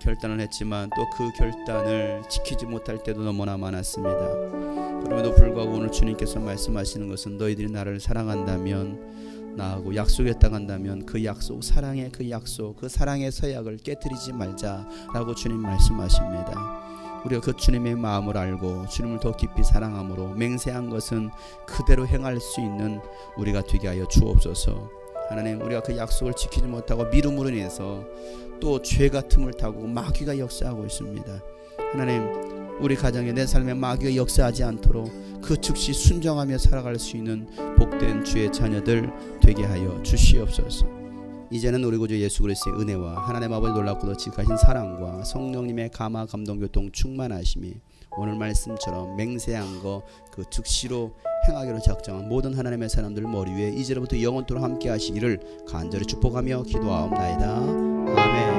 결단을 했지만 또 그 결단을 지키지 못할 때도 너무나 많았습니다. 그럼에도 불구하고 오늘 주님께서 말씀하시는 것은 너희들이 나를 사랑한다면, 나하고 약속했다 한다면 그 약속, 사랑의 그 약속, 그 사랑의 서약을 깨뜨리지 말자라고 주님 말씀하십니다. 우리가 그 주님의 마음을 알고 주님을 더 깊이 사랑함으로 맹세한 것은 그대로 행할 수 있는 우리가 되게 하여 주옵소서. 하나님, 우리가 그 약속을 지키지 못하고 미룸으로 인해서 또 죄가 틈을 타고 마귀가 역사하고 있습니다. 하나님, 우리 가정에 내 삶에 마귀가 역사하지 않도록 그 즉시 순종하며 살아갈 수 있는 복된 주의 자녀들 되게 하여 주시옵소서. 이제는 우리 구주 예수 그리스도의 은혜와 하나님 아버지 놀랍고도 지극하신 사랑과 성령님의 감화 감동 교통 충만하심이 오늘 말씀처럼 맹세한 거 그 즉시로 행하기로 작정한 모든 하나님의 사람들 머리 위에 이제로부터 영원토록 함께 하시기를 간절히 축복하며 기도하옵나이다. 아멘.